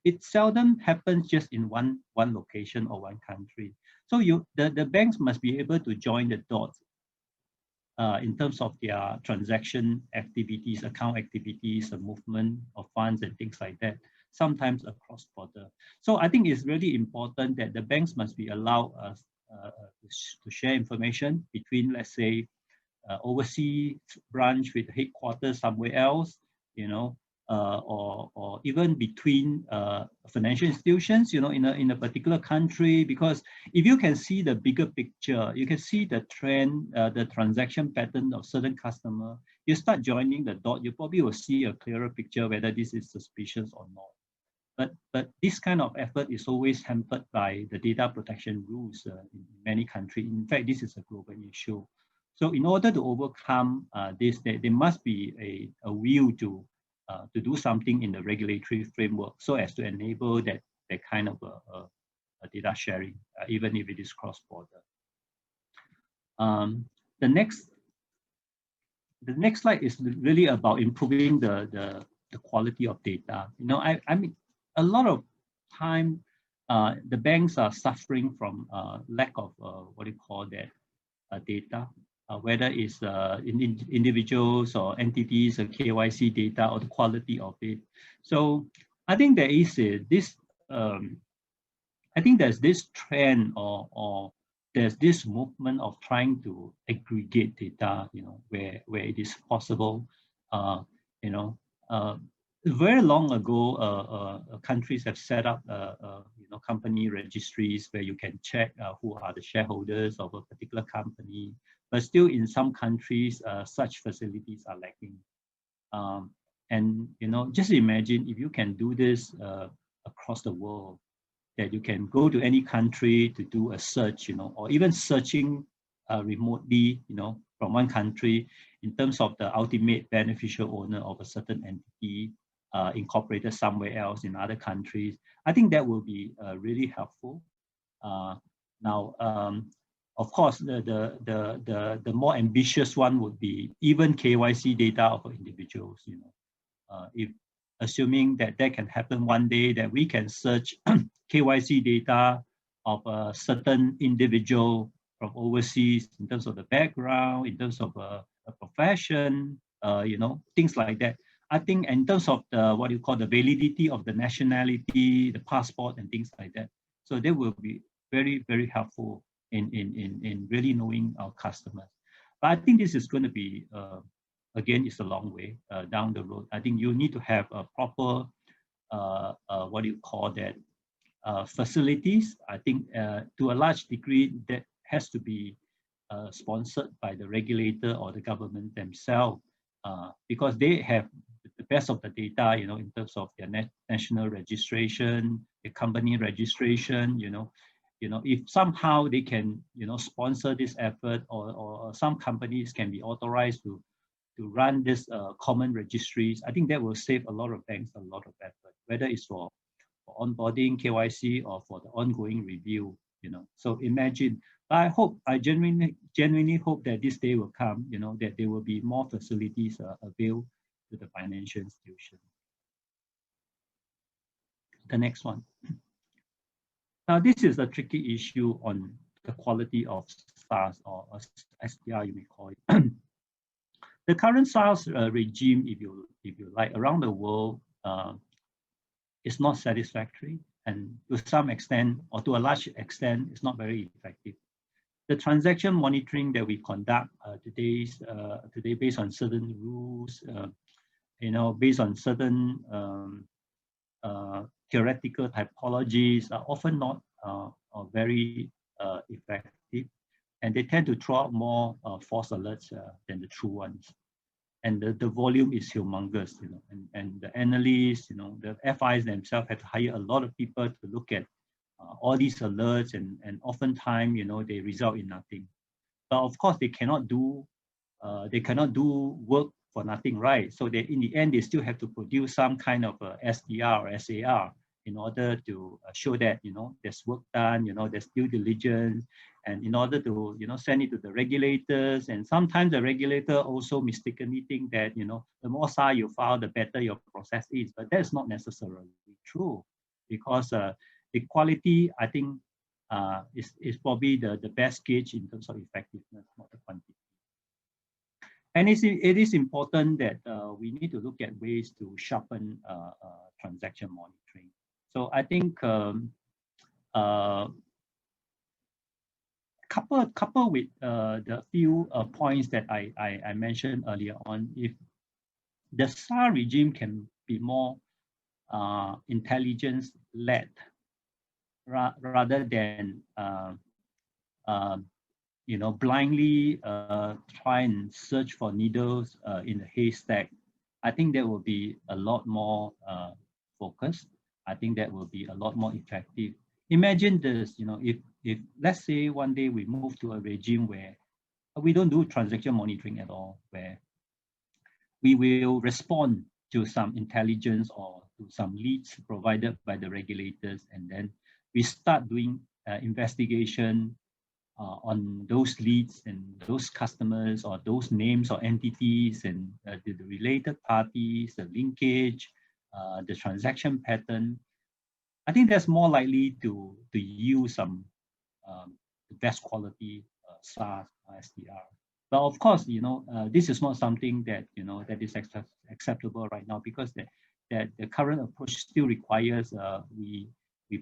A: it seldom happens just in one location or one country. So the banks must be able to join the dots in terms of their transaction activities, account activities, the movement of funds and things like that, sometimes across border. So I think it's really important that the banks must be allowed to share information between, let's say, overseas branch with headquarters somewhere else, or even between financial institutions, in a particular country. Because if you can see the bigger picture, you can see the trend, the transaction pattern of certain customer, you start joining the dot, you probably will see a clearer picture whether this is suspicious or not. But this kind of effort is always hampered by the data protection rules in many countries. In fact, this is a global issue. So in order to overcome this, there must be a will to do something in the regulatory framework so as to enable that kind of a data sharing, even if it is cross-border. The next slide is really about improving the quality of data. I mean, a lot of time, the banks are suffering from lack of data. Whether it's individuals or entities, or KYC data, or the quality of it. So I think there is this. I think there's this trend, or there's this movement of trying to aggregate data. Where it is possible. Very long ago, countries have set up company registries where you can check who are the shareholders of a particular company. But still, in some countries, such facilities are lacking. And just imagine if you can do this across the world, that you can go to any country to do a search, or even searching remotely, from one country in terms of the ultimate beneficial owner of a certain entity incorporated somewhere else in other countries. I think that will be really helpful. Now, of course, the more ambitious one would be even KYC data of individuals. You know, if assuming that can happen one day, that we can search KYC data of a certain individual from overseas in terms of the background, in terms of a profession, you know, things like that. I think in terms of the what you call the validity of the nationality, the passport, and things like that. So they will be very, very helpful in really knowing our customers. But I think this is going to be, again, it's a long way down the road. I think you need to have a proper, what do you call that, facilities. I think to a large degree that has to be sponsored by the regulator or the government themselves, because they have the best of the data, you know, in terms of their national registration, the company registration, you know, if somehow they can, you know, sponsor this effort, or some companies can be authorized to run this common registries, I think that will save a lot of banks a lot of effort, whether it's for onboarding, KYC, or for the ongoing review, you know. So imagine, I genuinely hope that this day will come, you know, that there will be more facilities available to the financial institution. The next one. Now, this is a tricky issue on the quality of SaaS, or SDR, you may call it. The current SaaS regime, if you like, around the world, is not satisfactory, and to some extent, or to a large extent, it's not very effective. The transaction monitoring that we conduct today based on certain rules, you know, based on certain theoretical typologies, are often not very effective, and they tend to throw out more false alerts than the true ones. And the volume is humongous, you know, and the analysts, you know, the FIs themselves have to hire a lot of people to look at all these alerts, and oftentimes, you know, they result in nothing. But of course, they cannot do work for nothing, right? So they, in the end, they still have to produce some kind of SDR or SAR in order to show that, you know, there's work done, you know, there's due diligence, and in order to, you know, send it to the regulators. And sometimes the regulator also mistakenly think that, you know, the more SAR you file, the better your process is. But that's not necessarily true, because the quality, I think, is probably the best gauge in terms of effectiveness, not the quantity. And it is important that we need to look at ways to sharpen transaction monitoring. So I think couple with the few points that I mentioned earlier on, if the SAR regime can be more intelligence-led rather than you know, blindly try and search for needles in the haystack, I think that will be a lot more focused. I think that will be a lot more effective. Imagine this, you know, if let's say one day we move to a regime where we don't do transaction monitoring at all, where we will respond to some intelligence or to some leads provided by the regulators, and then we start doing investigation on those leads and those customers or those names or entities, and the related parties, the linkage, the transaction pattern. I think that's more likely to use some best quality SaaS SDR. But of course, you know, this is not something that, you know, that is acceptable right now, because the current approach still requires we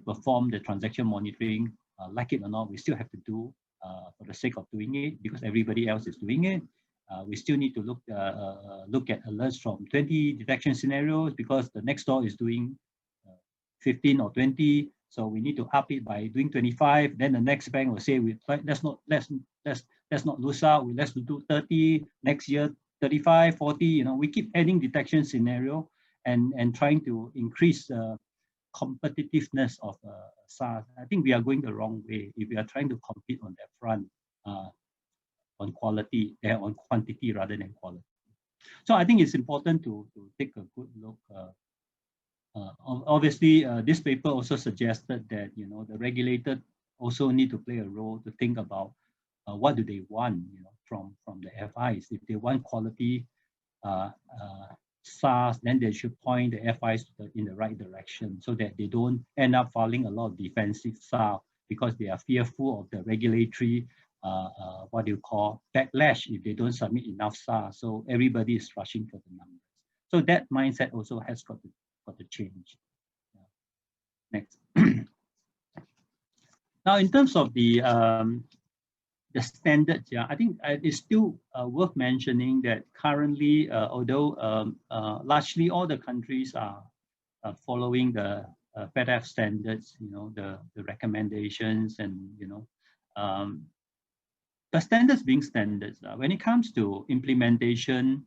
A: perform the transaction monitoring, like it or not, we still have to do for the sake of doing it, because everybody else is doing it. We still need to look at alerts from 20 detection scenarios, because the next door is doing 15 or 20, so we need to up it by doing 25. Then the next bank will say, let's not lose out. Let's do 30 next year, 35, 40. You know, we keep adding detection scenario and trying to increase competitiveness of SaaS. I think we are going the wrong way if we are trying to compete on that front quality, on quantity rather than quality. So I think it's important to take a good look. Obviously, this paper also suggested that the regulator also need to play a role to think about what do they want from the FIs. If they want quality SaaS, then they should point the FIs in the right direction so that they don't end up filing a lot of defensive SaaS because they are fearful of the regulatory what do you call backlash if they don't submit enough SaaS. So everybody is rushing for the numbers. So that mindset also has got to change. Next. Now, in terms of the standards, I think it's still worth mentioning that currently, although largely all the countries are following the FATF standards, the recommendations, and the standards being standards. When it comes to implementation,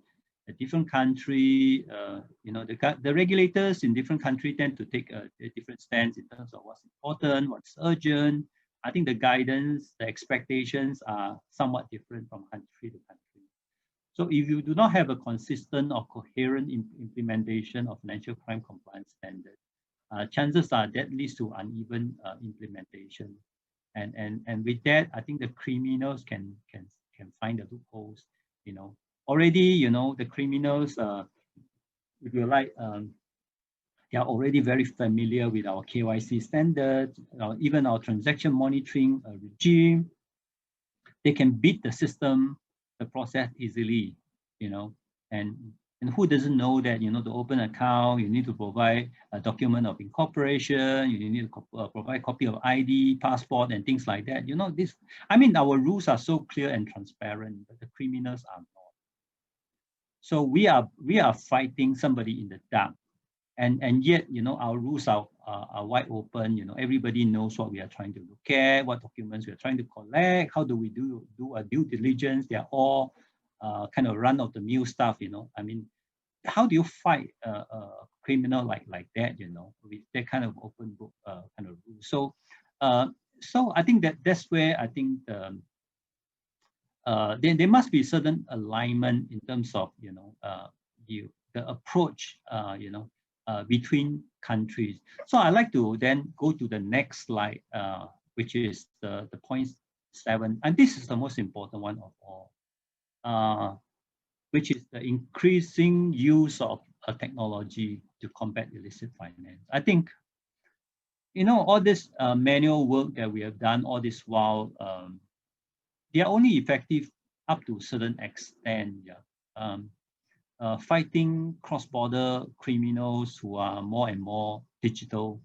A: a different country, the regulators in different countries tend to take a different stance in terms of what's important, what's urgent. I think the guidance, the expectations are somewhat different from country to country. So if you do not have a consistent or coherent implementation of financial crime compliance standards, chances are that leads to uneven implementation. And with that, I think the criminals can find the loopholes. Already, the criminals, if you like, they are already very familiar with our KYC standards, even our transaction monitoring regime. They can beat the system, the process easily, and who doesn't know that, to open an account, you need to provide a document of incorporation, you need to provide a copy of ID, passport, and things like that. Our rules are so clear and transparent, but the criminals are not. So we are fighting somebody in the dark. And yet, our rules are wide open. Everybody knows what we are trying to look at, what documents we are trying to collect, how do we do a due diligence. They are all kind of run-of-the-mill stuff. How do you fight a criminal like that? With that kind of open book kind of rule. So I think that's where I think there must be certain alignment in terms of the approach between countries. So I like to then go to the next slide, which is the point 7, and this is the most important one of all, which is the increasing use of technology to combat illicit finance. I think all this manual work that we have done all this while, they are only effective up to a certain extent. Fighting cross-border criminals who are more and more digital,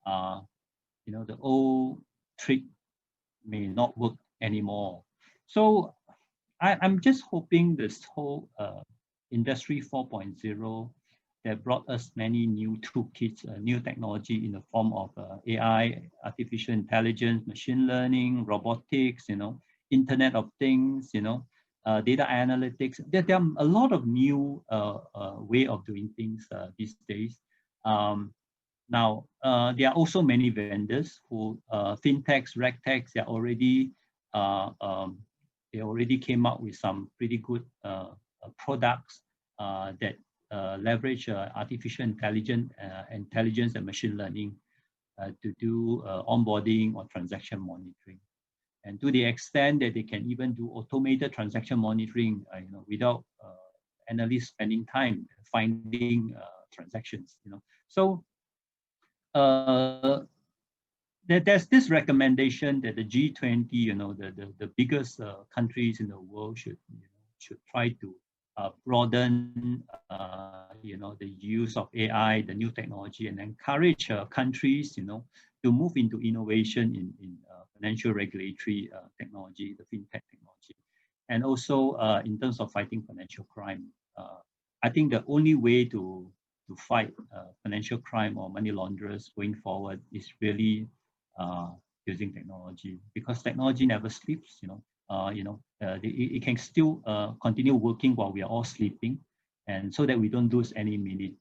A: the old trick may not work anymore. So I'm just hoping this whole Industry 4.0 that brought us many new toolkits, new technology in the form of AI, artificial intelligence, machine learning, robotics, Internet of Things, data analytics. There are a lot of new way of doing things these days. Now, there are also many vendors who, fintechs, regtechs, they already came up with some pretty good products that leverage artificial intelligence and machine learning to do onboarding or transaction monitoring. And to the extent that they can even do automated transaction monitoring, without analysts spending time finding transactions. So there's this recommendation that the G20, the biggest countries in the world should try to broaden, the use of AI, the new technology, and encourage countries, to move into innovation in financial regulatory technology, the fintech technology, and also in terms of fighting financial crime. I think the only way to fight financial crime or money launderers going forward is really using technology, because technology never sleeps. It can still continue working while we are all sleeping, and so that we don't lose any minute.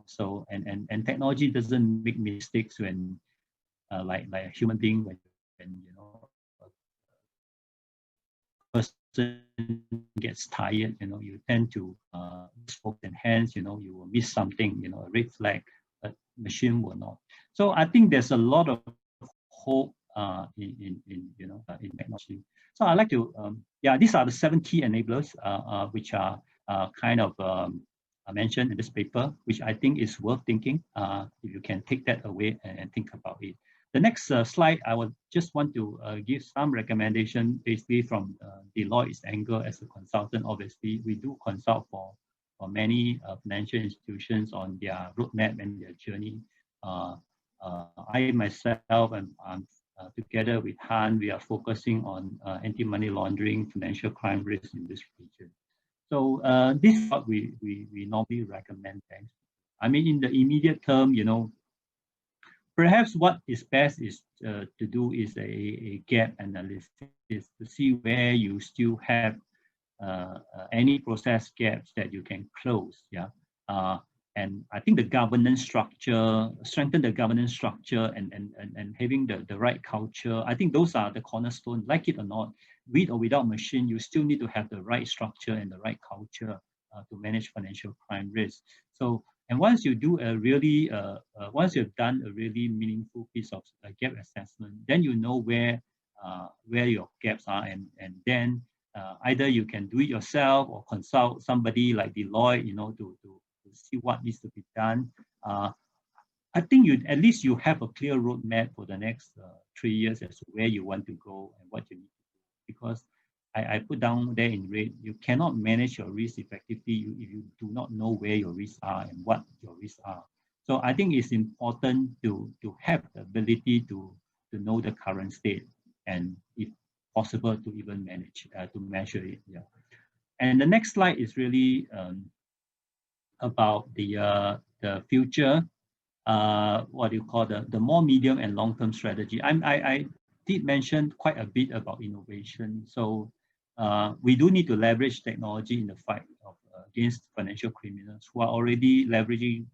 A: So and technology doesn't make mistakes when like a human being when person gets tired, you tend to focus, and hence, you will miss something, a red flag, but machine will not. So I think there's a lot of hope in technology. So I'd like to, these are the 7 key enablers which are kind of mentioned in this paper, which I think is worth thinking if you can take that away and think about it. The next slide, I would just want to give some recommendation basically from Deloitte's angle as a consultant. Obviously, we do consult for many financial institutions on their roadmap and their journey. I myself and together with Han, we are focusing on anti-money laundering, financial crime risk in this region. So this is what we normally recommend banks. I mean, in the immediate term, perhaps what is best is to do is a gap analysis to see where you still have any process gaps that you can close. And I think the governance structure, strengthen the governance structure and having the right culture, I think those are the cornerstone. Like it or not, with or without machine, you still need to have the right structure and the right culture to manage financial crime risk. So, and once you do a really, once you've done a really meaningful piece of gap assessment, then you know where your gaps are, and then either you can do it yourself or consult somebody like Deloitte, to see what needs to be done. I think at least you have a clear roadmap for the next 3 years as to where you want to go and what you need to do. Because I put down there in red, you cannot manage your risk effectively if you do not know where your risks are and what your risks are. So I think it's important to have the ability to know the current state and, if possible, to even manage, to measure it. And the next slide is really about the future, what do you call the more medium and long-term strategy. I did mention quite a bit about innovation. So we do need to leverage technology in the fight against financial criminals who are already leveraging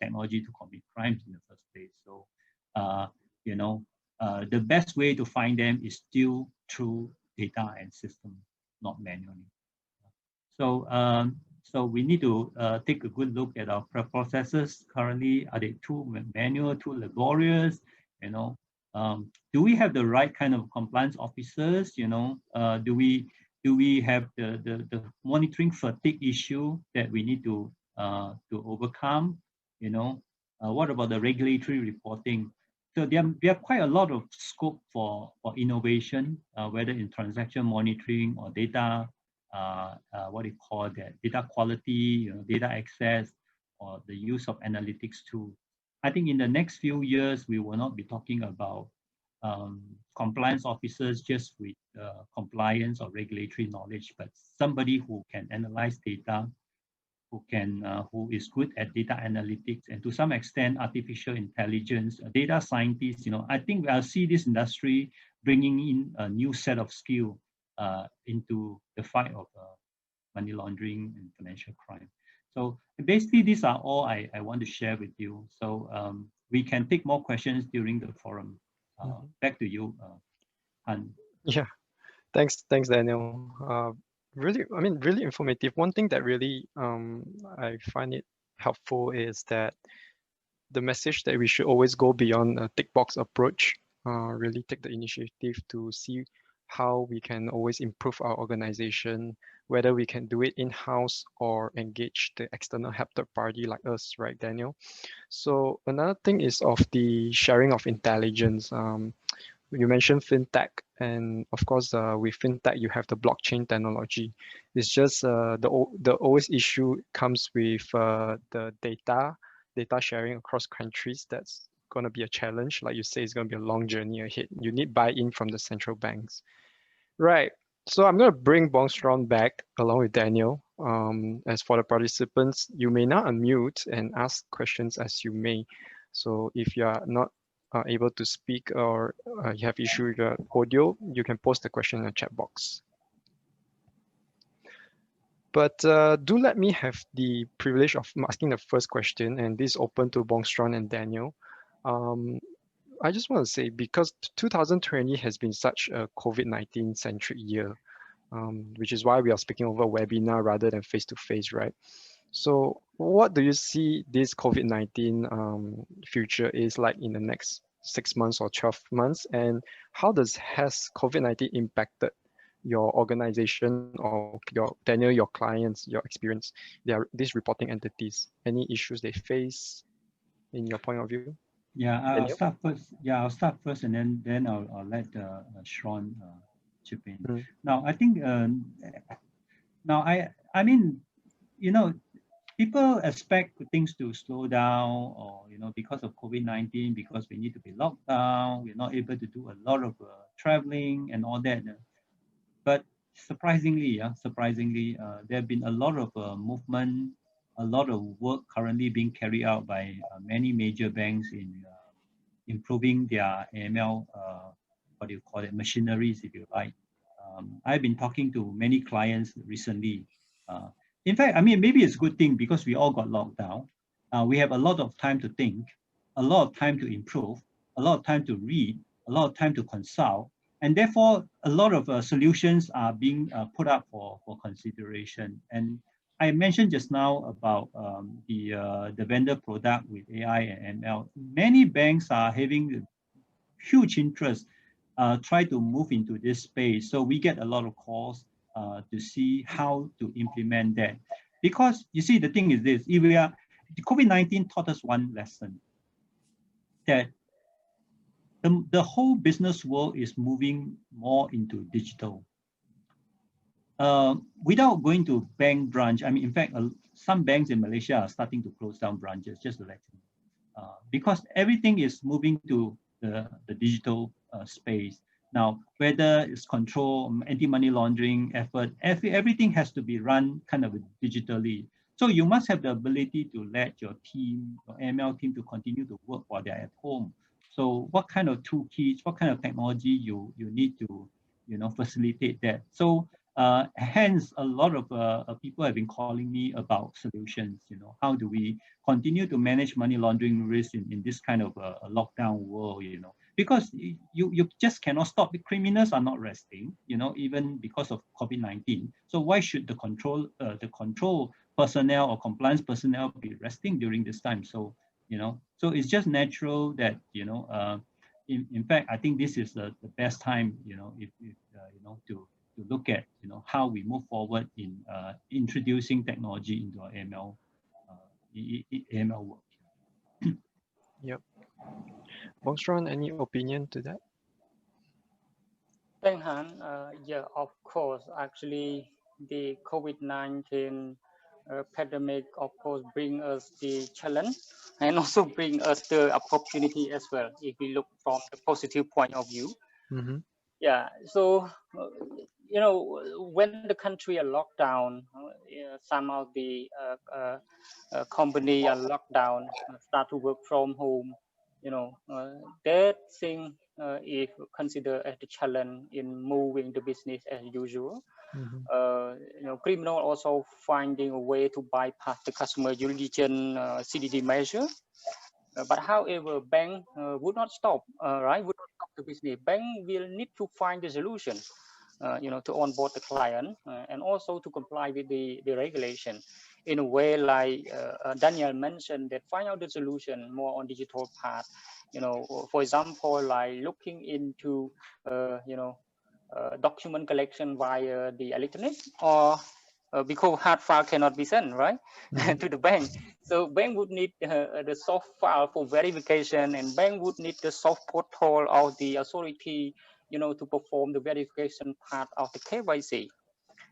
A: technology to commit crimes in the first place. So the best way to find them is still through data and system, not manually. So we need to take a good look at our processes currently. Are they too manual, too laborious? Do we have the right kind of compliance officers? Do we have the monitoring fatigue issue that we need to overcome? What about the regulatory reporting? So there are quite a lot of scope for innovation, whether in transaction monitoring or data. What do you call that? Data quality, data access, or the use of analytics too. I think in the next few years, we will not be talking about compliance officers just with compliance or regulatory knowledge, but somebody who can analyze data, who is good at data analytics, and to some extent, artificial intelligence, data scientists. I think I'll see this industry bringing in a new set of skills into the fight of money laundering and financial crime. So basically, these are all I want to share with you. So we can take more questions during the forum. Back to you, Han.
B: Yeah, thanks, Daniel. Really informative. One thing that really I find it helpful is that the message that we should always go beyond a tick box approach. Really take the initiative to see how we can always improve our organization, whether we can do it in-house or engage the external help third party like us, right, Daniel? So another thing is of the sharing of intelligence. You mentioned fintech, and of course, with fintech, you have the blockchain technology. It's just the always issue comes with the data sharing across countries. That's going to be a challenge. Like you say, it's going to be a long journey ahead. You need buy-in from the central banks. Right. So I'm going to bring Bongstron back along with Daniel. As for the participants, you may now unmute and ask questions as you may. So if you are not able to speak or you have issue with your audio, you can post the question in the chat box. But do let me have the privilege of asking the first question, and this is open to Bongstron and Daniel. I just want to say, because 2020 has been such a COVID-19 centric year, which is why we are speaking over webinar rather than face-to-face, right? So what do you see this COVID-19 future is like in the next 6 months or 12 months? And how has COVID-19 impacted your organization or your tenure, your clients, your experience, these reporting entities? Any issues they face in your point of view?
A: Yeah, I'll
B: Daniel?
A: start first. Yeah, I'll start first, and then I'll let Sean chip in.
B: Mm.
A: Now, I think now I mean, you know, people expect things to slow down, or because of COVID-19, because we need to be locked down, we're not able to do a lot of traveling and all that. But surprisingly, there have been a lot of movement, a lot of work currently being carried out by many major banks in improving their AML, what do you call it, machineries, if you like. I've been talking to many clients recently. In fact, I mean, maybe it's a good thing because we all got locked down. We have a lot of time to think, a lot of time to improve, a lot of time to read, a lot of time to consult, and therefore a lot of solutions are being put up for consideration. And I mentioned just now about the vendor product with AI and ML. Many banks are having huge interest, try to move into this space. So we get a lot of calls to see how to implement that. Because you see, the thing is this: if we are, COVID-19 taught us one lesson, that the whole business world is moving more into digital. Without going to bank branch, I mean, in fact, some banks in Malaysia are starting to close down branches, just to let you know, because everything is moving to the digital space. Now, whether it's control, anti-money laundering effort, everything has to be run kind of digitally. So you must have the ability to let your team, your ML team, to continue to work while they're at home. So what kind of toolkits, what kind of technology you need to, facilitate that. So hence, a lot of people have been calling me about solutions. How do we continue to manage money laundering risk in this kind of a lockdown world? Because you just cannot stop. The criminals are not resting. Even because of COVID-19. So why should the control personnel or compliance personnel be resting during this time? So so it's just natural that in fact, I think this is the best time if to look at how we move forward in introducing technology into our AML AML work.
B: Yep. Bongstron, any opinion to that?
D: Thank Han. Yeah, of course. Actually, the COVID-19 pandemic, of course, bring us the challenge and also bring us the opportunity as well, if we look from the positive point of view.
B: Mm-hmm.
D: Yeah, so when the country are locked down, some of the company are locked down, start to work from home. That thing is considered as the challenge in moving the business as usual.
B: Mm-hmm.
D: Criminal also finding a way to bypass the customer jurisdiction CDD measure. But however, bank would not stop, right? Would not stop the business. Bank will need to find the solution, to onboard the client and also to comply with the regulation in a way like Daniel mentioned, that find out the solution more on digital path. For example, like looking into, document collection via the electronic, or because hard file cannot be sent, right, to the bank. So bank would need the soft file for verification, and bank would need the soft portal of the authority, to perform the verification part of the KYC.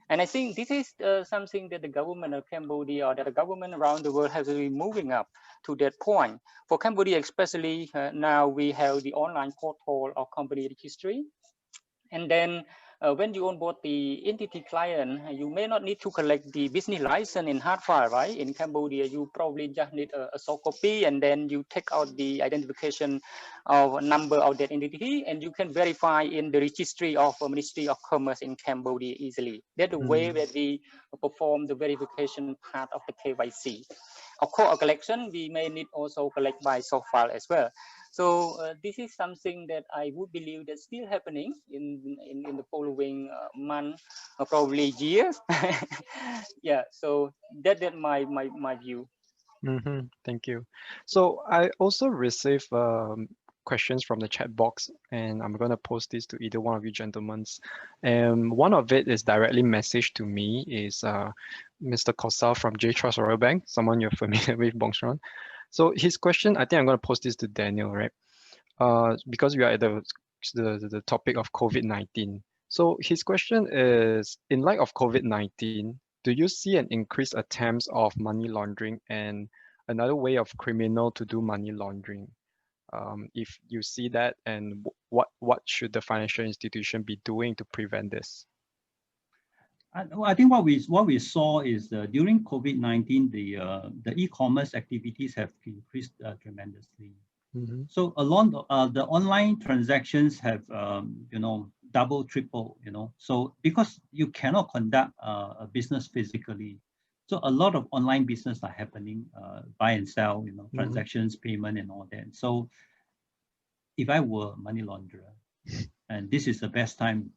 D: And I think this is something that the government of Cambodia, or that the government around the world has to be moving up to that point. For Cambodia especially, now we have the online portal of company registry. And then when you onboard the entity client, you may not need to collect the business license in hard file, right? In Cambodia, you probably just need a soft copy, and then you take out the identification of number of that entity, and you can verify in the registry of Ministry of Commerce in Cambodia easily. That's the way that we perform the verification part of the KYC. Of course, a collection, we may need also collect by soft file as well. So this is something that I would believe that's still happening in the following month or probably years. Yeah, so that my view.
B: Thank you. So I also received questions from the chat box, and I'm going to post this to either one of you gentlemen. One of it is directly messaged to me, is Mr. Kosa from J Trust Royal Bank, someone you're familiar with, Bongstron. So his question, I think I'm going to post this to Daniel, right? Because we are at the topic of COVID-19. So his question is, in light of COVID-19, do you see an increased attempts of money laundering and another way of criminal to do money laundering? If you see that, and what should the financial institution be doing to prevent this?
A: I think what we saw is during COVID-19, the e-commerce activities have increased tremendously. So along the online transactions have double, triple, So because you cannot conduct a business physically, so a lot of online business are happening, buy and sell, transactions, payment, and all that. So if I were a money launderer, and this is the best time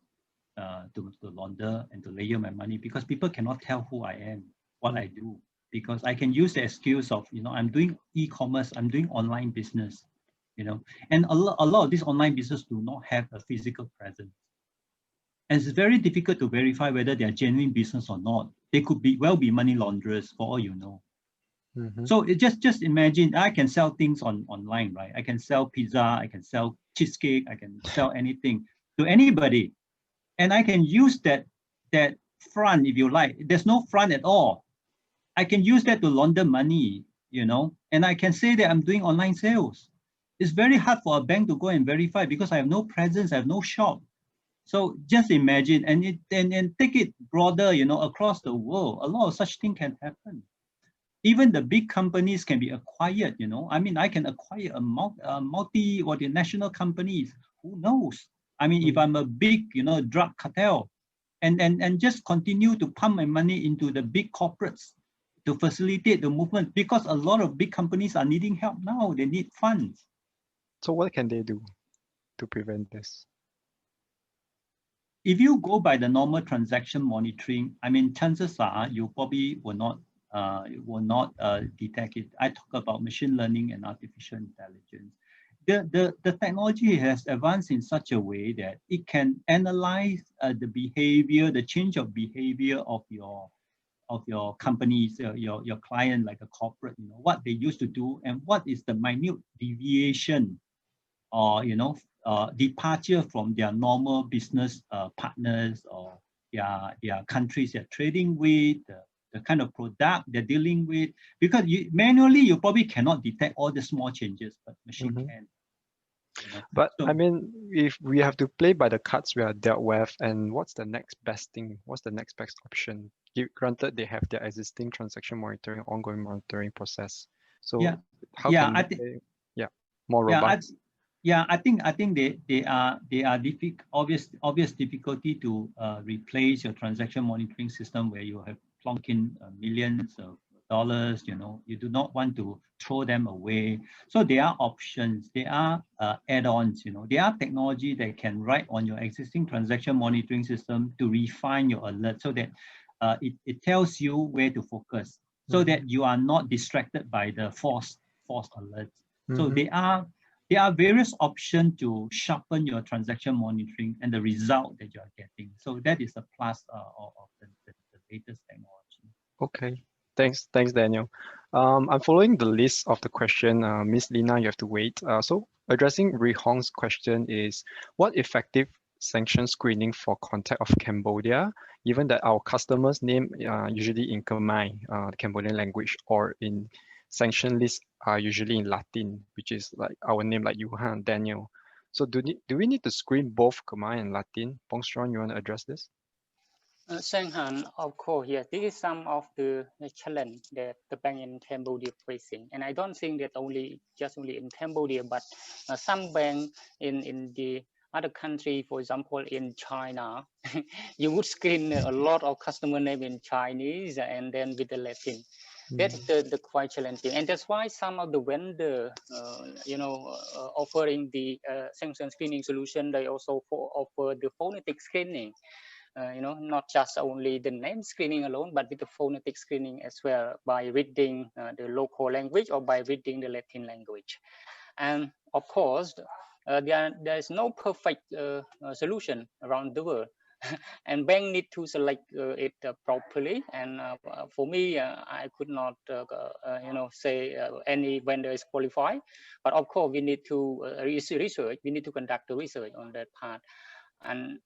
A: to launder and to layer my money, because people cannot tell who I am, what I do, because I can use the excuse of, I'm doing e-commerce, I'm doing online business, and a lot of these online business do not have a physical presence. And it's very difficult to verify whether they are genuine business or not. They could be money launderers for all you know. So it just imagine, I can sell things online, right? I can sell pizza, I can sell cheesecake, I can sell anything to anybody. And I can use that front, if you like. There's no front at all. I can use that to launder money, and I can say that I'm doing online sales. It's very hard for a bank to go and verify because I have no presence, I have no shop. So just imagine, and take it broader, across the world. A lot of such things can happen. Even the big companies can be acquired, I mean, I can acquire a multi or the national companies. Who knows? I mean, if I'm a big, drug cartel, and just continue to pump my money into the big corporates to facilitate the movement, because a lot of big companies are needing help now. They need funds.
B: So what can they do to prevent this?
A: If you go by the normal transaction monitoring, I mean, chances are you probably will not detect it. I talk about machine learning and artificial intelligence. The technology has advanced in such a way that it can analyze the behavior, the change of behavior of your companies, your client, like a corporate, what they used to do, and what is the minute deviation or departure from their normal business partners or their countries they're trading with, the kind of product they're dealing with. Because manually you probably cannot detect all the small changes, but machine can.
B: But
A: So,
B: I mean, if we have to play by the cards we are dealt with, and what's the next best thing? What's the next best option? Granted, they have their existing transaction monitoring, ongoing monitoring process. So how can they, more robust?
A: I think they are obvious difficulty to replace your transaction monitoring system where you have plunk in millions of dollars. You do not want to throw them away. So there are options. There are add-ons. There are technology that can write on your existing transaction monitoring system to refine your alert so that it tells you where to focus, so that you are not distracted by the false alerts. So there are various options to sharpen your transaction monitoring and the result that you are getting. So that is the plus of the latest technology.
B: Okay, thanks, Daniel. I'm following the list of the question. Miss Lina, you have to wait. So addressing Ri Hong's question is, what effective sanction screening for contact of Cambodia, given that our customers' name usually in Khmer, the Cambodian language, or in sanction lists are usually in Latin, which is like our name, like Yuhan, Daniel. So do we need to screen both Khmer and Latin? Bongstron, you want to address this?
D: Senghan, of course, yes. This is some of the challenge that the bank in Cambodia facing, and I don't think that only in Cambodia, but some bank in the other country, for example, in China, you would screen a lot of customer name in Chinese and then with the Latin. That's the quite challenging, and that's why some of the vendor, offering the sanction screening solution, they also offer the phonetic screening. Not just only the name screening alone, but with the phonetic screening as well, by reading the local language or by reading the Latin language. And of course, there is no perfect solution around the world. And bank need to select it properly. And for me, I could not, say any vendor is qualified. But of course, we need to research. We need to conduct the research on that part. And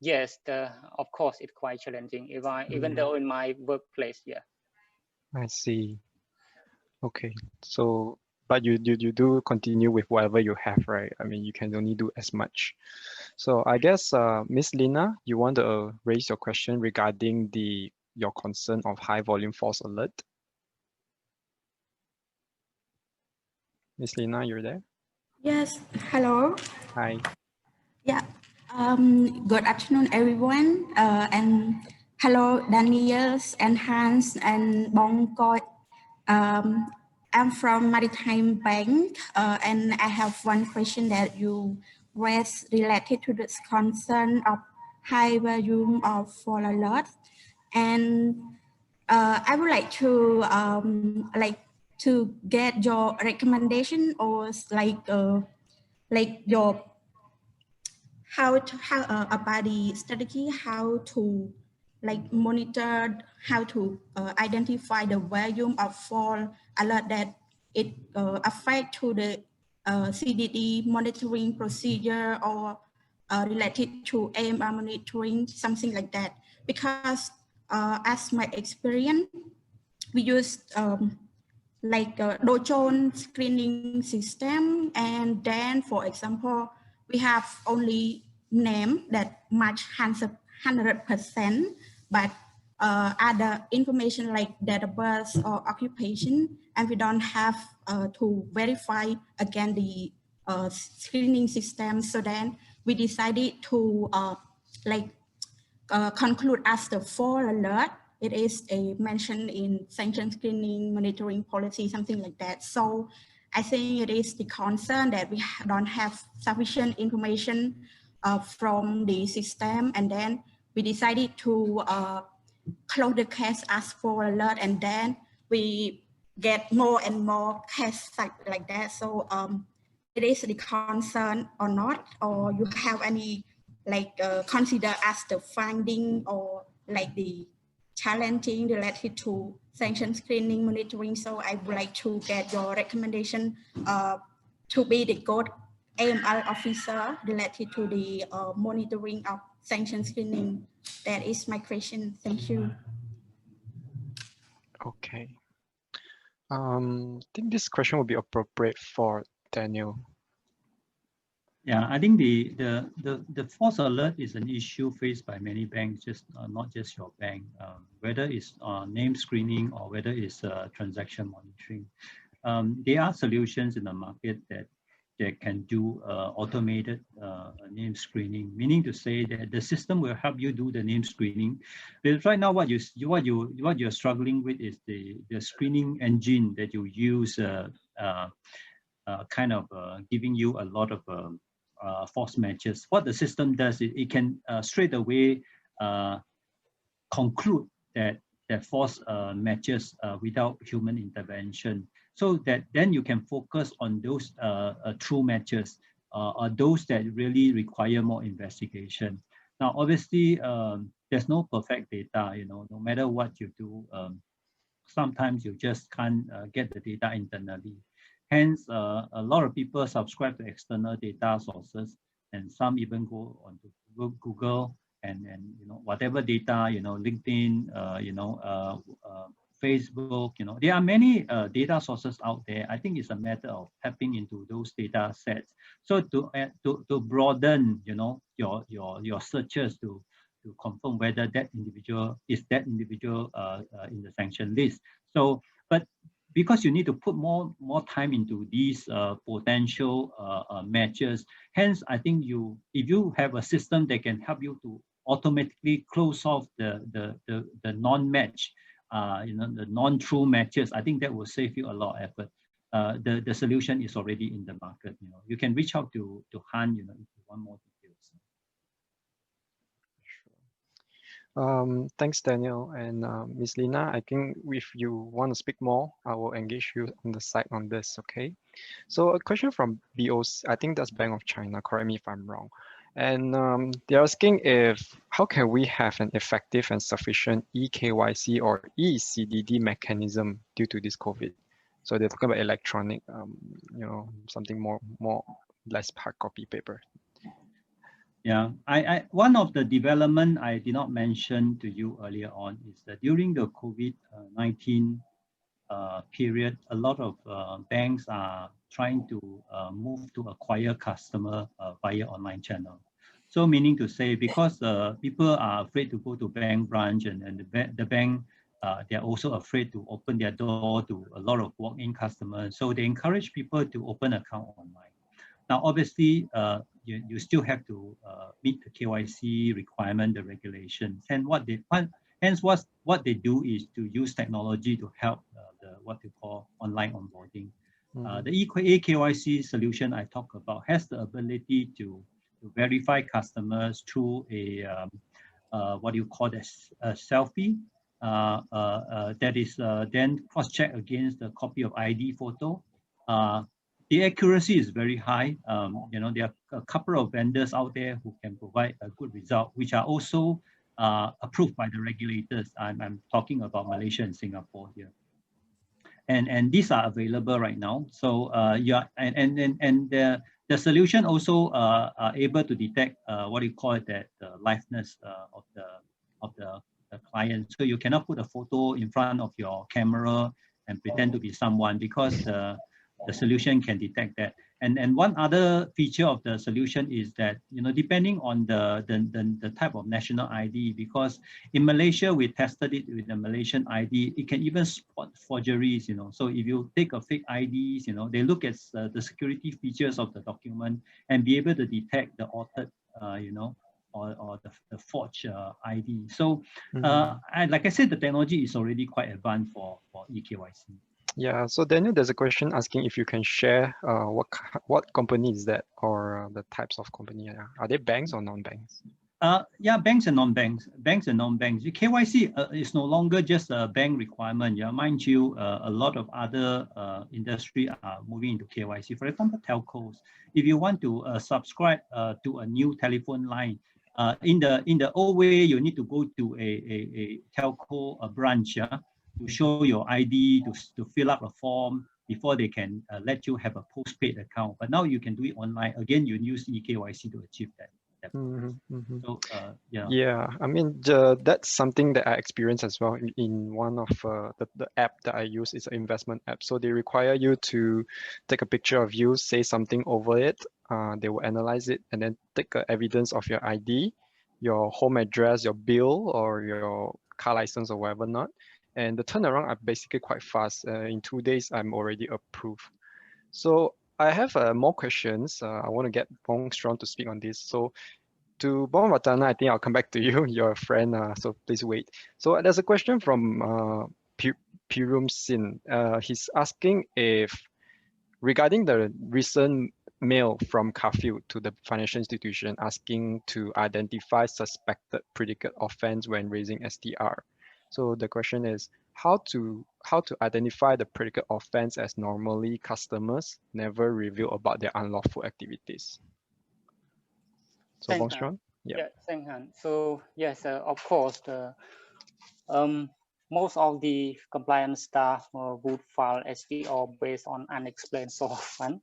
D: yes, of course, it's quite challenging. Even though in my workplace, yeah.
B: I see. Okay, so but you do continue with whatever you have, right? I mean, you can only do as much. So I guess Miss Lina, you want to raise your question regarding your concern of high volume false alert. Miss Lina, you're there?
E: Yes, hello.
B: Hi.
E: Yeah. Good afternoon, everyone. And hello, Daniel and Hans and Bong Koi. I'm from Maritime Bank, and I have one question that you raised related to this concern of high volume of false alerts, and I would like to get your recommendation or your how about the strategy, how to monitor, how to identify the volume of false alert that it affect to the CDD monitoring procedure or related to AML monitoring, something like that. Because as my experience, we use a Dojon screening system, and then, for example, we have only name that match 100%, but other information like date of birth or occupation, and we don't have to verify again the screening system. So then we decided to conclude as the false alert. It is mentioned in sanction screening monitoring policy, something like that. So I think it is the concern that we don't have sufficient information from the system, and then we decided to close the case as false alert, and then we get more and more cases like that. So it is the concern or not, or you have any consider as the finding or the challenging related to sanction screening monitoring. So I would like to get your recommendation to be the good AML officer related to the monitoring of sanction screening. That is my question. Thank you.
B: Okay. I think this question will be appropriate for Daniel.
A: Yeah, I think the false alert is an issue faced by many banks, just not just your bank, whether it's name screening or whether it's transaction monitoring. There are solutions in the market that can do automated name screening, meaning to say that the system will help you do the name screening. But right now, what you're struggling with is the screening engine that you use, kind of giving you a lot of false matches. What the system does is it can straight away conclude that false matches without human intervention, so that then you can focus on those true matches, or those that really require more investigation. Now, obviously, there's no perfect data. No matter what you do, sometimes you just can't get the data internally. Hence, a lot of people subscribe to external data sources, and some even go onto Google and whatever data, LinkedIn, Facebook, there are many data sources out there. I think it's a matter of tapping into those data sets. So to broaden, your searches to confirm whether that individual is in the sanction list. So, but because you need to put more time into these potential matches, hence I think if you have a system that can help you to automatically close off the non-match the non-true matches, I think that will save you a lot of effort. The solution is already in the market. You can reach out to Han, if you want more details.
B: Thanks, Daniel. And Ms. Lina, I think if you want to speak more, I will engage you on the side on this, okay? So a question from BOC, I think that's Bank of China, correct me if I'm wrong. And they're asking how can we have an effective and sufficient eKYC or eCDD mechanism due to this COVID? So they're talking about electronic, something more less hard copy paper.
A: Yeah, one of the development I did not mention to you earlier on is that during the COVID-19 period, a lot of banks are trying to move to acquire customer via online channel. So meaning to say, because people are afraid to go to bank branch and the bank, they're also afraid to open their door to a lot of walk-in customers. So they encourage people to open account online. Now, obviously, you still have to meet the KYC requirement, the regulations, and what they do is to use technology to help what they call online onboarding. The eKYC solution I talk about has the ability to verify customers through a what you call a selfie that is then cross-checked against the copy of ID photo. The accuracy is very high. There are a couple of vendors out there who can provide a good result, which are also approved by the regulators. I'm talking about Malaysia and Singapore here. And these are available right now. So the solution also are able to detect what you call the liveness of the client. So you cannot put a photo in front of your camera and pretend to be someone, because the solution can detect that. And one other feature of the solution is that, depending on the type of national ID, because in Malaysia, we tested it with the Malaysian ID, it can even spot forgeries, So if you take a fake IDs, they look at the security features of the document and be able to detect the authored, or the forged ID. So like I said, the technology is already quite advanced for eKYC.
B: Yeah, so Daniel, there's a question asking if you can share what company is that, or the types of company. Are they banks or non-banks?
A: Yeah, banks and non-banks. Banks and non-banks. The KYC is no longer just a bank requirement. Yeah, mind you, a lot of other industry are moving into KYC. For example, telcos. If you want to subscribe to a new telephone line, in the old way, you need to go to a telco branch. Yeah, to show your ID, to fill up a form before they can let you have a postpaid account. But now you can do it online. Again, you use eKYC to achieve that. So,
B: yeah, I mean, that's something that I experienced as well in one of the app that I use. Is an investment app. So they require you to take a picture of you, say something over it. They will analyze it and then take evidence of your ID, your home address, your bill, or your car license or whatever not. And the turnaround are basically quite fast. In 2 days, I'm already approved. So I have more questions. I want to get Bong Strong to speak on this. So to Bong Watana, I think I'll come back to you, your friend. So please wait. So there's a question from Pirum Sin. He's asking if, regarding the recent mail from Kafil to the financial institution asking to identify suspected predicate offense when raising STR. So the question is how to identify the predicate offense, as normally customers never reveal about their unlawful activities. So Bong Strong?
D: Yeah, thanks, Han. So yes, of course, most of the compliance staff would file STR based on unexplained source of fund,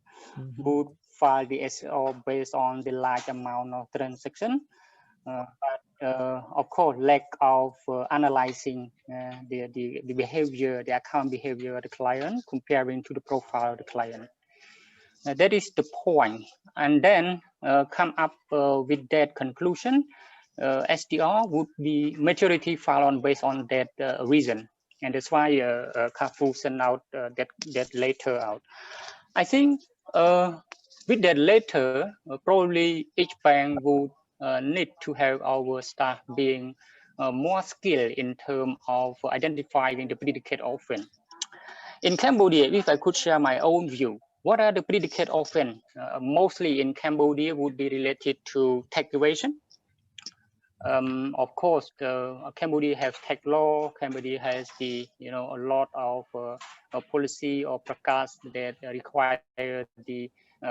D: would file the STR based on the large amount of transaction. But of course, lack of analyzing the behavior, the account behavior of the client, comparing to the profile of the client. That is the point. And then come up with that conclusion. STR would be majority filed on based on that reason. And that's why Kafil sent out that letter out. I think with that letter, probably each bank would need to have our staff being more skill in terms of identifying the predicate offense. In Cambodia, if I could share my own view, what are the predicate offense? Mostly in Cambodia would be related to tax evasion. Of course, Cambodia has tax law. Cambodia has a lot of policy or practice that require the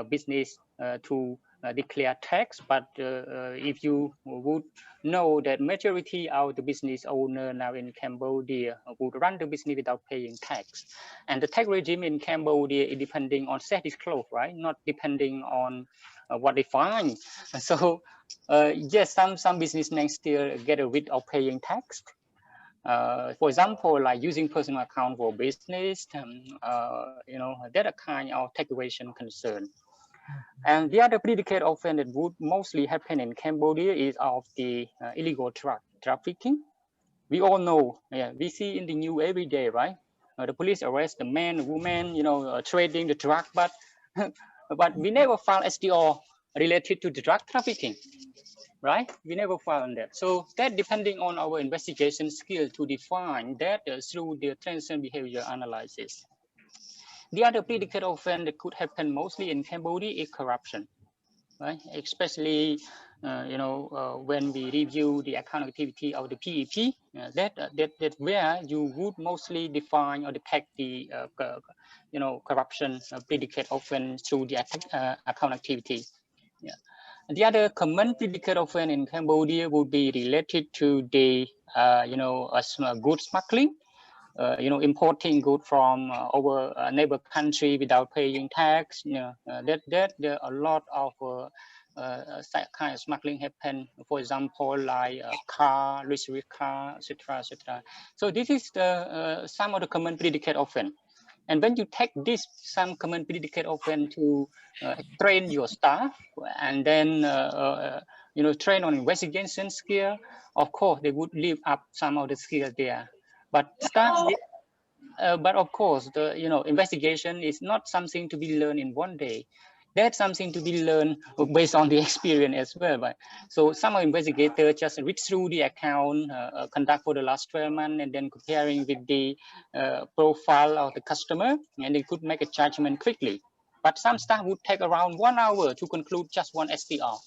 D: business to declare tax. But if you would know that majority of the business owner now in Cambodia would run the business without paying tax, and the tax regime in Cambodia is depending on self-disclosure, right? Not depending on what they find. So yes, some businessmen still get rid of paying tax. For example, like using personal account for business, that a kind of tax evasion concern. And the other predicate offense that would mostly happen in Cambodia is of the illegal trafficking. We all know, we see in the news every day, right? The police arrest the man, the woman, trading the drug, but we never found SDR related to the drug trafficking. Right? We never found that. So that depending on our investigation skill to define that through the transaction behavior analysis. The other predicate offense that could happen mostly in Cambodia is corruption, right? Especially, when we review the account activity of the PEP, that where you would mostly define or detect the, corruption predicate offense through the account activity. Yeah. The other common predicate offense in Cambodia would be related to the, good smuggling, importing good from our neighbor country without paying tax. That there are a lot of kind of smuggling happen. For example, like car, luxury car, etc., etc. So this is the some of the common predicate offense. And when you take this, some common predicate offense to train your staff and then, train on investigation skill, of course, they would live up some of the skills there. But but of course, the investigation is not something to be learned in one day. That's something to be learned based on the experience as well. But so some investigators just read through the account, conduct for the last 12 months, and then comparing with the profile of the customer, and they could make a judgment quickly. But some staff would take around 1 hour to conclude just one SDR.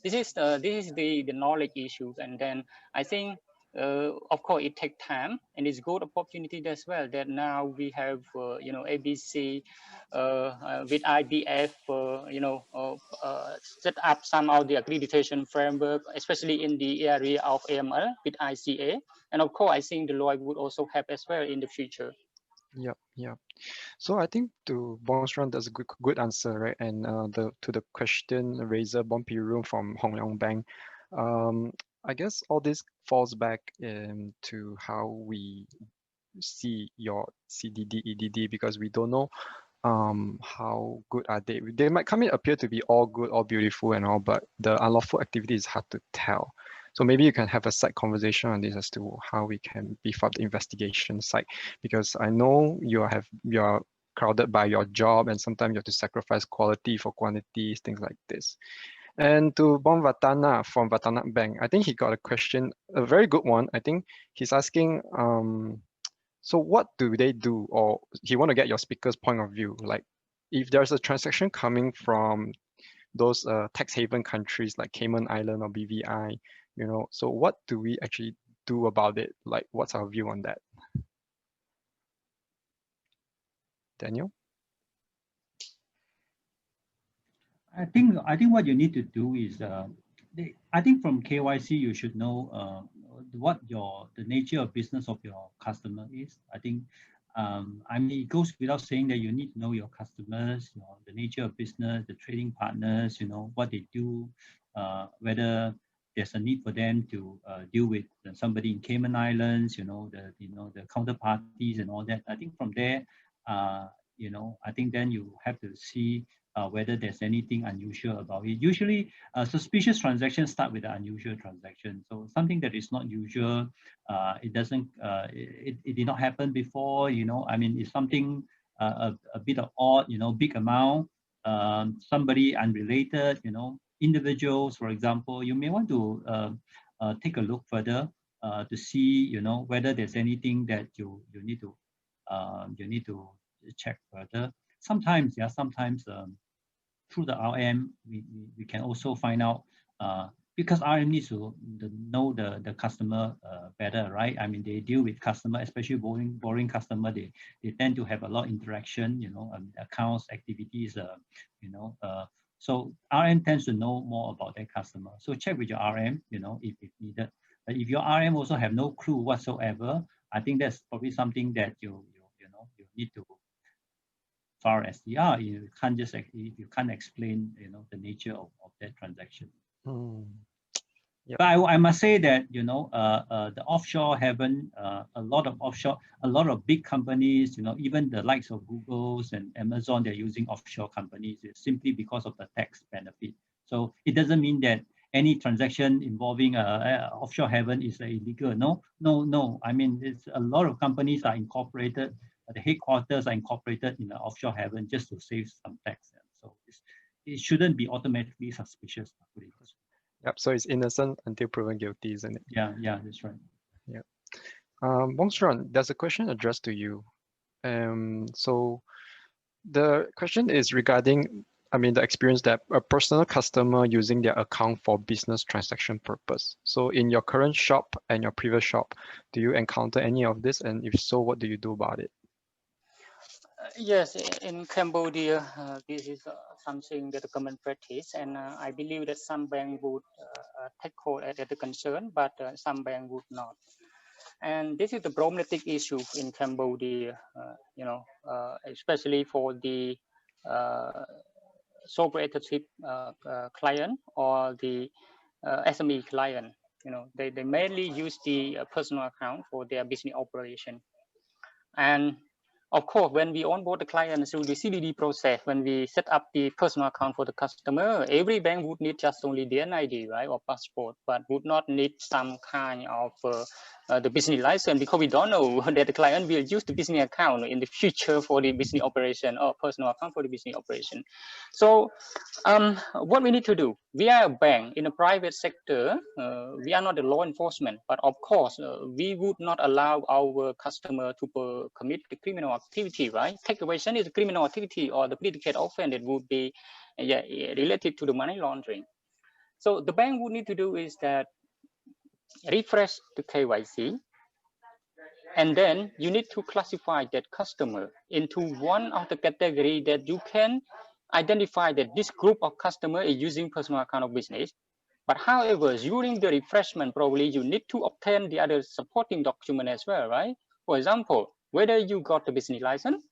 D: This is the knowledge issues, and then I think. Of course, it takes time, and it's good opportunity as well that now we have, ABC with IBF, set up some of the accreditation framework, especially in the area of AML with ICA. And of course, I think Deloitte would also help as well in the future.
B: Yeah. So I think to Bongstran, that's a good answer, right? And to the question raiser Bompirum from Hong Leong Bank, I guess all this falls back to how we see your CDD, EDD, because we don't know how good are they. They might come in appear to be all good, all beautiful and all, but the unlawful activity is hard to tell. So maybe you can have a side conversation on this as to how we can beef up the investigation side, because I know you are crowded by your job and sometimes you have to sacrifice quality for quantity, things like this. And to Bon Vatana from Vatana Bank, I think he got a question, a very good one. I think he's asking, so what do they do? Or he want to get your speaker's point of view. Like if there's a transaction coming from those tax haven countries like Cayman Island or BVI, so what do we actually do about it? Like what's our view on that? Daniel?
A: I think what you need to do is, I think from KYC you should know what the nature of business of your customer is. I think, I mean, it goes without saying that you need to know your customers, the nature of business, the trading partners, what they do, whether there's a need for them to deal with somebody in Cayman Islands, the counterparties and all that. I think from there, I think then you have to see whether there's anything unusual about it. Usually, suspicious transactions start with an unusual transaction. So something that is not usual, it doesn't, it did not happen before. I mean, it's something a bit of odd. Big amount, somebody unrelated. Individuals, for example, you may want to take a look further. to see, you know, whether there's anything that you need to check further. Sometimes, yeah, sometimes through the RM, we can also find out, because RM needs to know the customer better, right? I mean, they deal with customer, especially boring customer. They tend to have a lot of interaction, you know, accounts, activities, you know. So RM tends to know more about their customer. So check with your RM, you know, if needed. But if your RM also have no clue whatsoever, I think that's probably something that you need to far as you can't just, you can't explain, you know, the nature of that transaction.
B: Yep.
A: But I must say that, you know, the offshore haven't, a lot of big companies, you know, even the likes of Google's and Amazon, they're using offshore companies. It's simply because of the tax benefit. So it doesn't mean that any transaction involving offshore haven is illegal. No. I mean, it's a lot of companies are incorporated. The headquarters are incorporated in the offshore haven just to save some tax. So it shouldn't be automatically suspicious.
B: Yep. So it's innocent until proven guilty, isn't it?
A: Yeah, that's right.
B: Yeah. Bong Xuan, there's a question addressed to you. So the question is regarding, I mean, the experience that a personal customer using their account for business transaction purpose. So in your current shop and your previous shop, do you encounter any of this? And if so, what do you do about it?
D: Yes, in Cambodia, this is something that a common practice, and I believe that some bank would take hold at the concern, but some bank would not. And this is the problematic issue in Cambodia, you know, especially for the sole proprietorship client or the SME client. You know, they mainly use the personal account for their business operation. And of course, when we onboard the client through the CDD process, when we set up the personal account for the customer, every bank would need just only the NID, right, or passport, but would not need some kind of the business license, because we don't know that the client will use the business account in the future for the business operation or personal account for the business operation. So what we need to do, we are a bank in a private sector, we are not the law enforcement, but of course, we would not allow our customer to commit the criminal activity, right? Tax evasion is a criminal activity, or the predicate offense that would be related to the money laundering. So the bank would need to do is that refresh the KYC, and then you need to classify that customer into one of the category that you can identify that this group of customer is using personal account of business. But however, during the refreshment, probably you need to obtain the other supporting document as well, right? For example, whether you got the business license,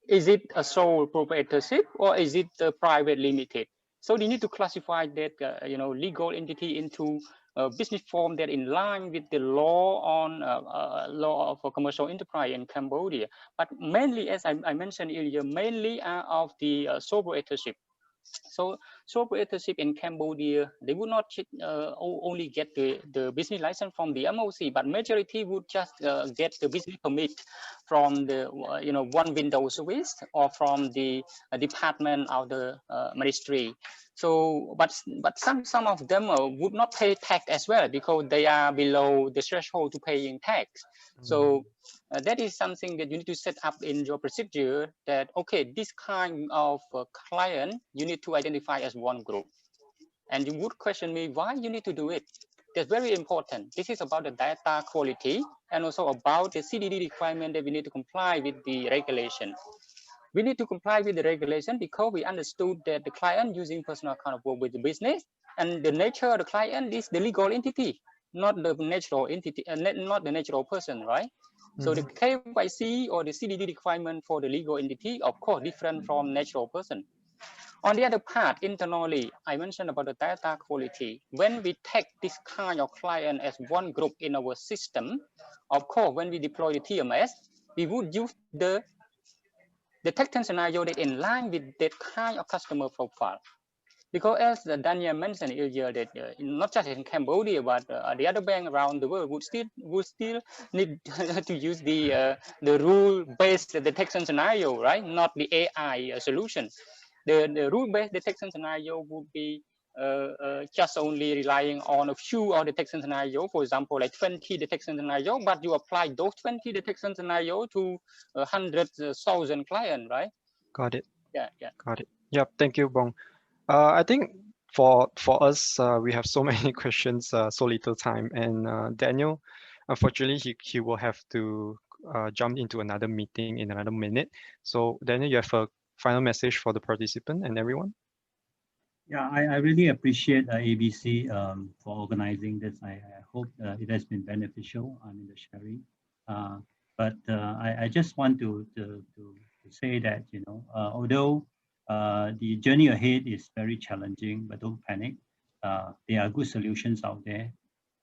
D: is it a sole proprietorship, or is it a private limited? So you need to classify that you know, legal entity into a business form that in line with the law on law of commercial enterprise in Cambodia. But mainly, as I mentioned earlier, mainly are of the sole proprietorship. So sole proprietorship in Cambodia, they would not only get the business license from the MOC, but majority would just get the business permit from the you know, one window service, or from the department of the ministry. So, but some of them would not pay tax as well, because they are below the threshold to paying tax. So that is something that you need to set up in your procedure, that, okay, this kind of client, you need to identify as one group. And you would question me why you need to do it. That's very important. This is about the data quality, and also about the CDD requirement that we need to comply with the regulation. We need to comply with the regulation because we understood that the client using personal account work with the business, and the nature of the client is the legal entity, not the natural entity, not the natural person, right? So the KYC or the CDD requirement for the legal entity, of course, different from natural person. On the other part, internally, I mentioned about the data quality. When we take this kind of client as one group in our system, of course, when we deploy the TMS, we would use the detection scenario that in line with that kind of customer profile. Because as Daniel mentioned earlier, that not just in Cambodia, but the other bank around the world would still need to use the rule-based detection scenario, right? Not the AI solution. The rule-based detection scenario would be just only relying on a few of detection scenario, for example, like 20 detection scenario, but you apply those 20 detection scenario to 100,000 clients, right?
B: Got it.
D: Yeah.
B: Got it. Yeah, thank you, Bong. I think for us, we have so many questions, so little time, and Daniel, unfortunately, he will have to jump into another meeting in another minute. So Daniel, you have a final message for the participant and everyone?
A: Yeah, I really appreciate ABC for organizing this. I hope it has been beneficial in the sharing. But I just want to say that, you know, although the journey ahead is very challenging, but don't panic. There are good solutions out there.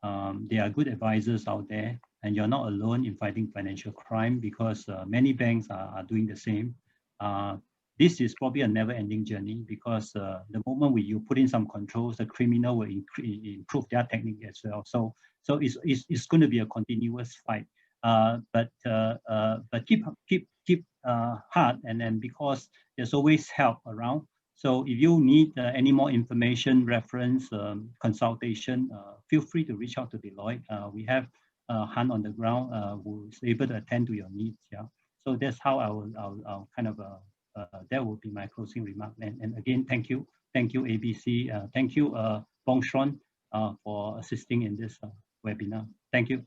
A: There are good advisors out there, and you're not alone in fighting financial crime, because many banks are doing the same. This is probably a never-ending journey, because the moment you put in some controls, the criminal will improve their technique as well. So it's going to be a continuous fight. But keep hard, and then, because there's always help around. So if you need any more information, reference, consultation, feel free to reach out to Deloitte. We have Han on the ground who is able to attend to your needs. Yeah. So that's how I'll kind of that would be my closing remark. And again, thank you, ABC. Thank you, Bong Xuan, for assisting in this webinar. Thank you.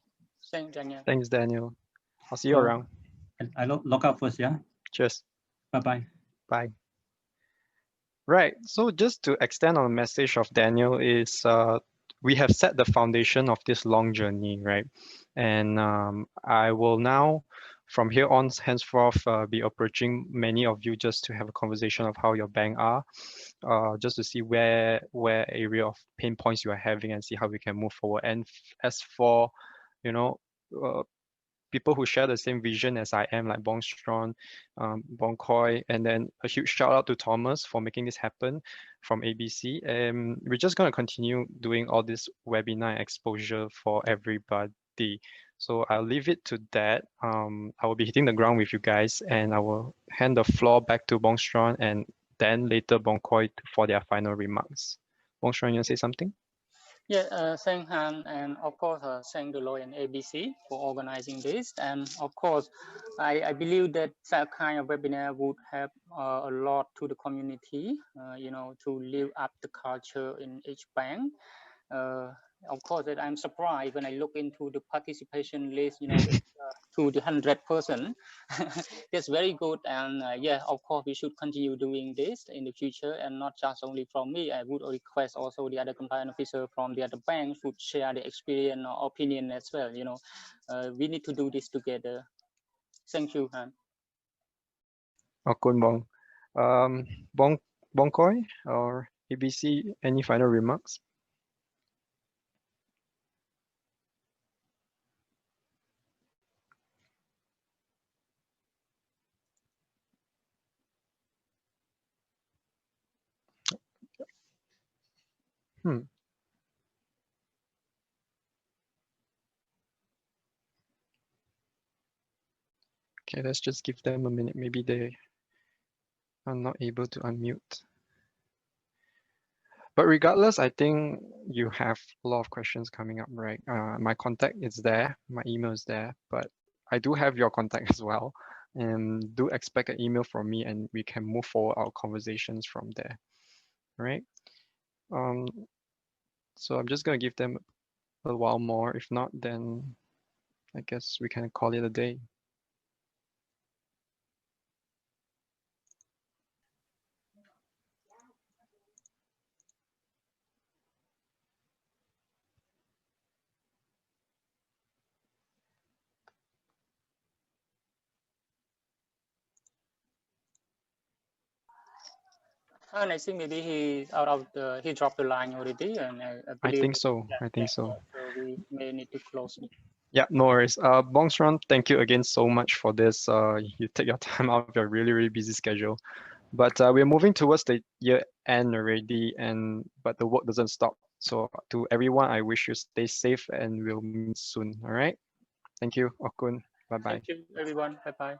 D: Thanks, Daniel.
B: Thanks, Daniel. I'll see you around.
A: I log out first, yeah?
B: Cheers.
A: Bye-bye.
B: Bye. Right, so just to extend on the message of Daniel is we have set the foundation of this long journey, right? And I will now, from here on, henceforth, be approaching many of you just to have a conversation of how your bank are, just to see where area of pain points you are having and see how we can move forward. And as for, you know, people who share the same vision as I am, like Bong Xuan, Bong Khoi, and then a huge shout out to Thomas for making this happen from ABC. We're just going to continue doing all this webinar exposure for everybody. So I'll leave it to that. I will be hitting the ground with you guys, and I will hand the floor back to Bong Xuan and then later Bong Khoi for their final remarks. Bong Xuan, you want to say something?
D: Yeah, thank Han, and of course thank Deloitte and ABC for organizing this. And of course, I believe that that kind of webinar would help a lot to the community, you know, to live up the culture in each bank. Of course, that I'm surprised when I look into the participation list, you know, to the 100%. That's very good. And yeah, of course, we should continue doing this in the future, and not just only from me. I would request also the other compliance officer from the other banks would share the experience or opinion as well. You know, we need to do this together. Thank you, Han.
B: Kun Bong. Bong Khoi or ABC, any final remarks? Okay, let's just give them a minute. Maybe they are not able to unmute. But regardless, I think you have a lot of questions coming up, right? My contact is there, my email is there, but I do have your contact as well. And do expect an email from me, and we can move forward our conversations from there, right? So I'm just gonna give them a while more. If not, then I guess we can call it a day.
D: And I think maybe he's out of he dropped the line already, and I
B: think so. I think so.
D: So we may need to close it.
B: Yeah, no worries. Bong Xuan, thank you again so much for this. You take your time out of your really busy schedule. But we're moving towards the year end already, but the work doesn't stop. So to everyone, I wish you stay safe, and we'll meet soon. All right. Thank you, Okun. Bye-bye.
D: Thank you, everyone. Bye-bye.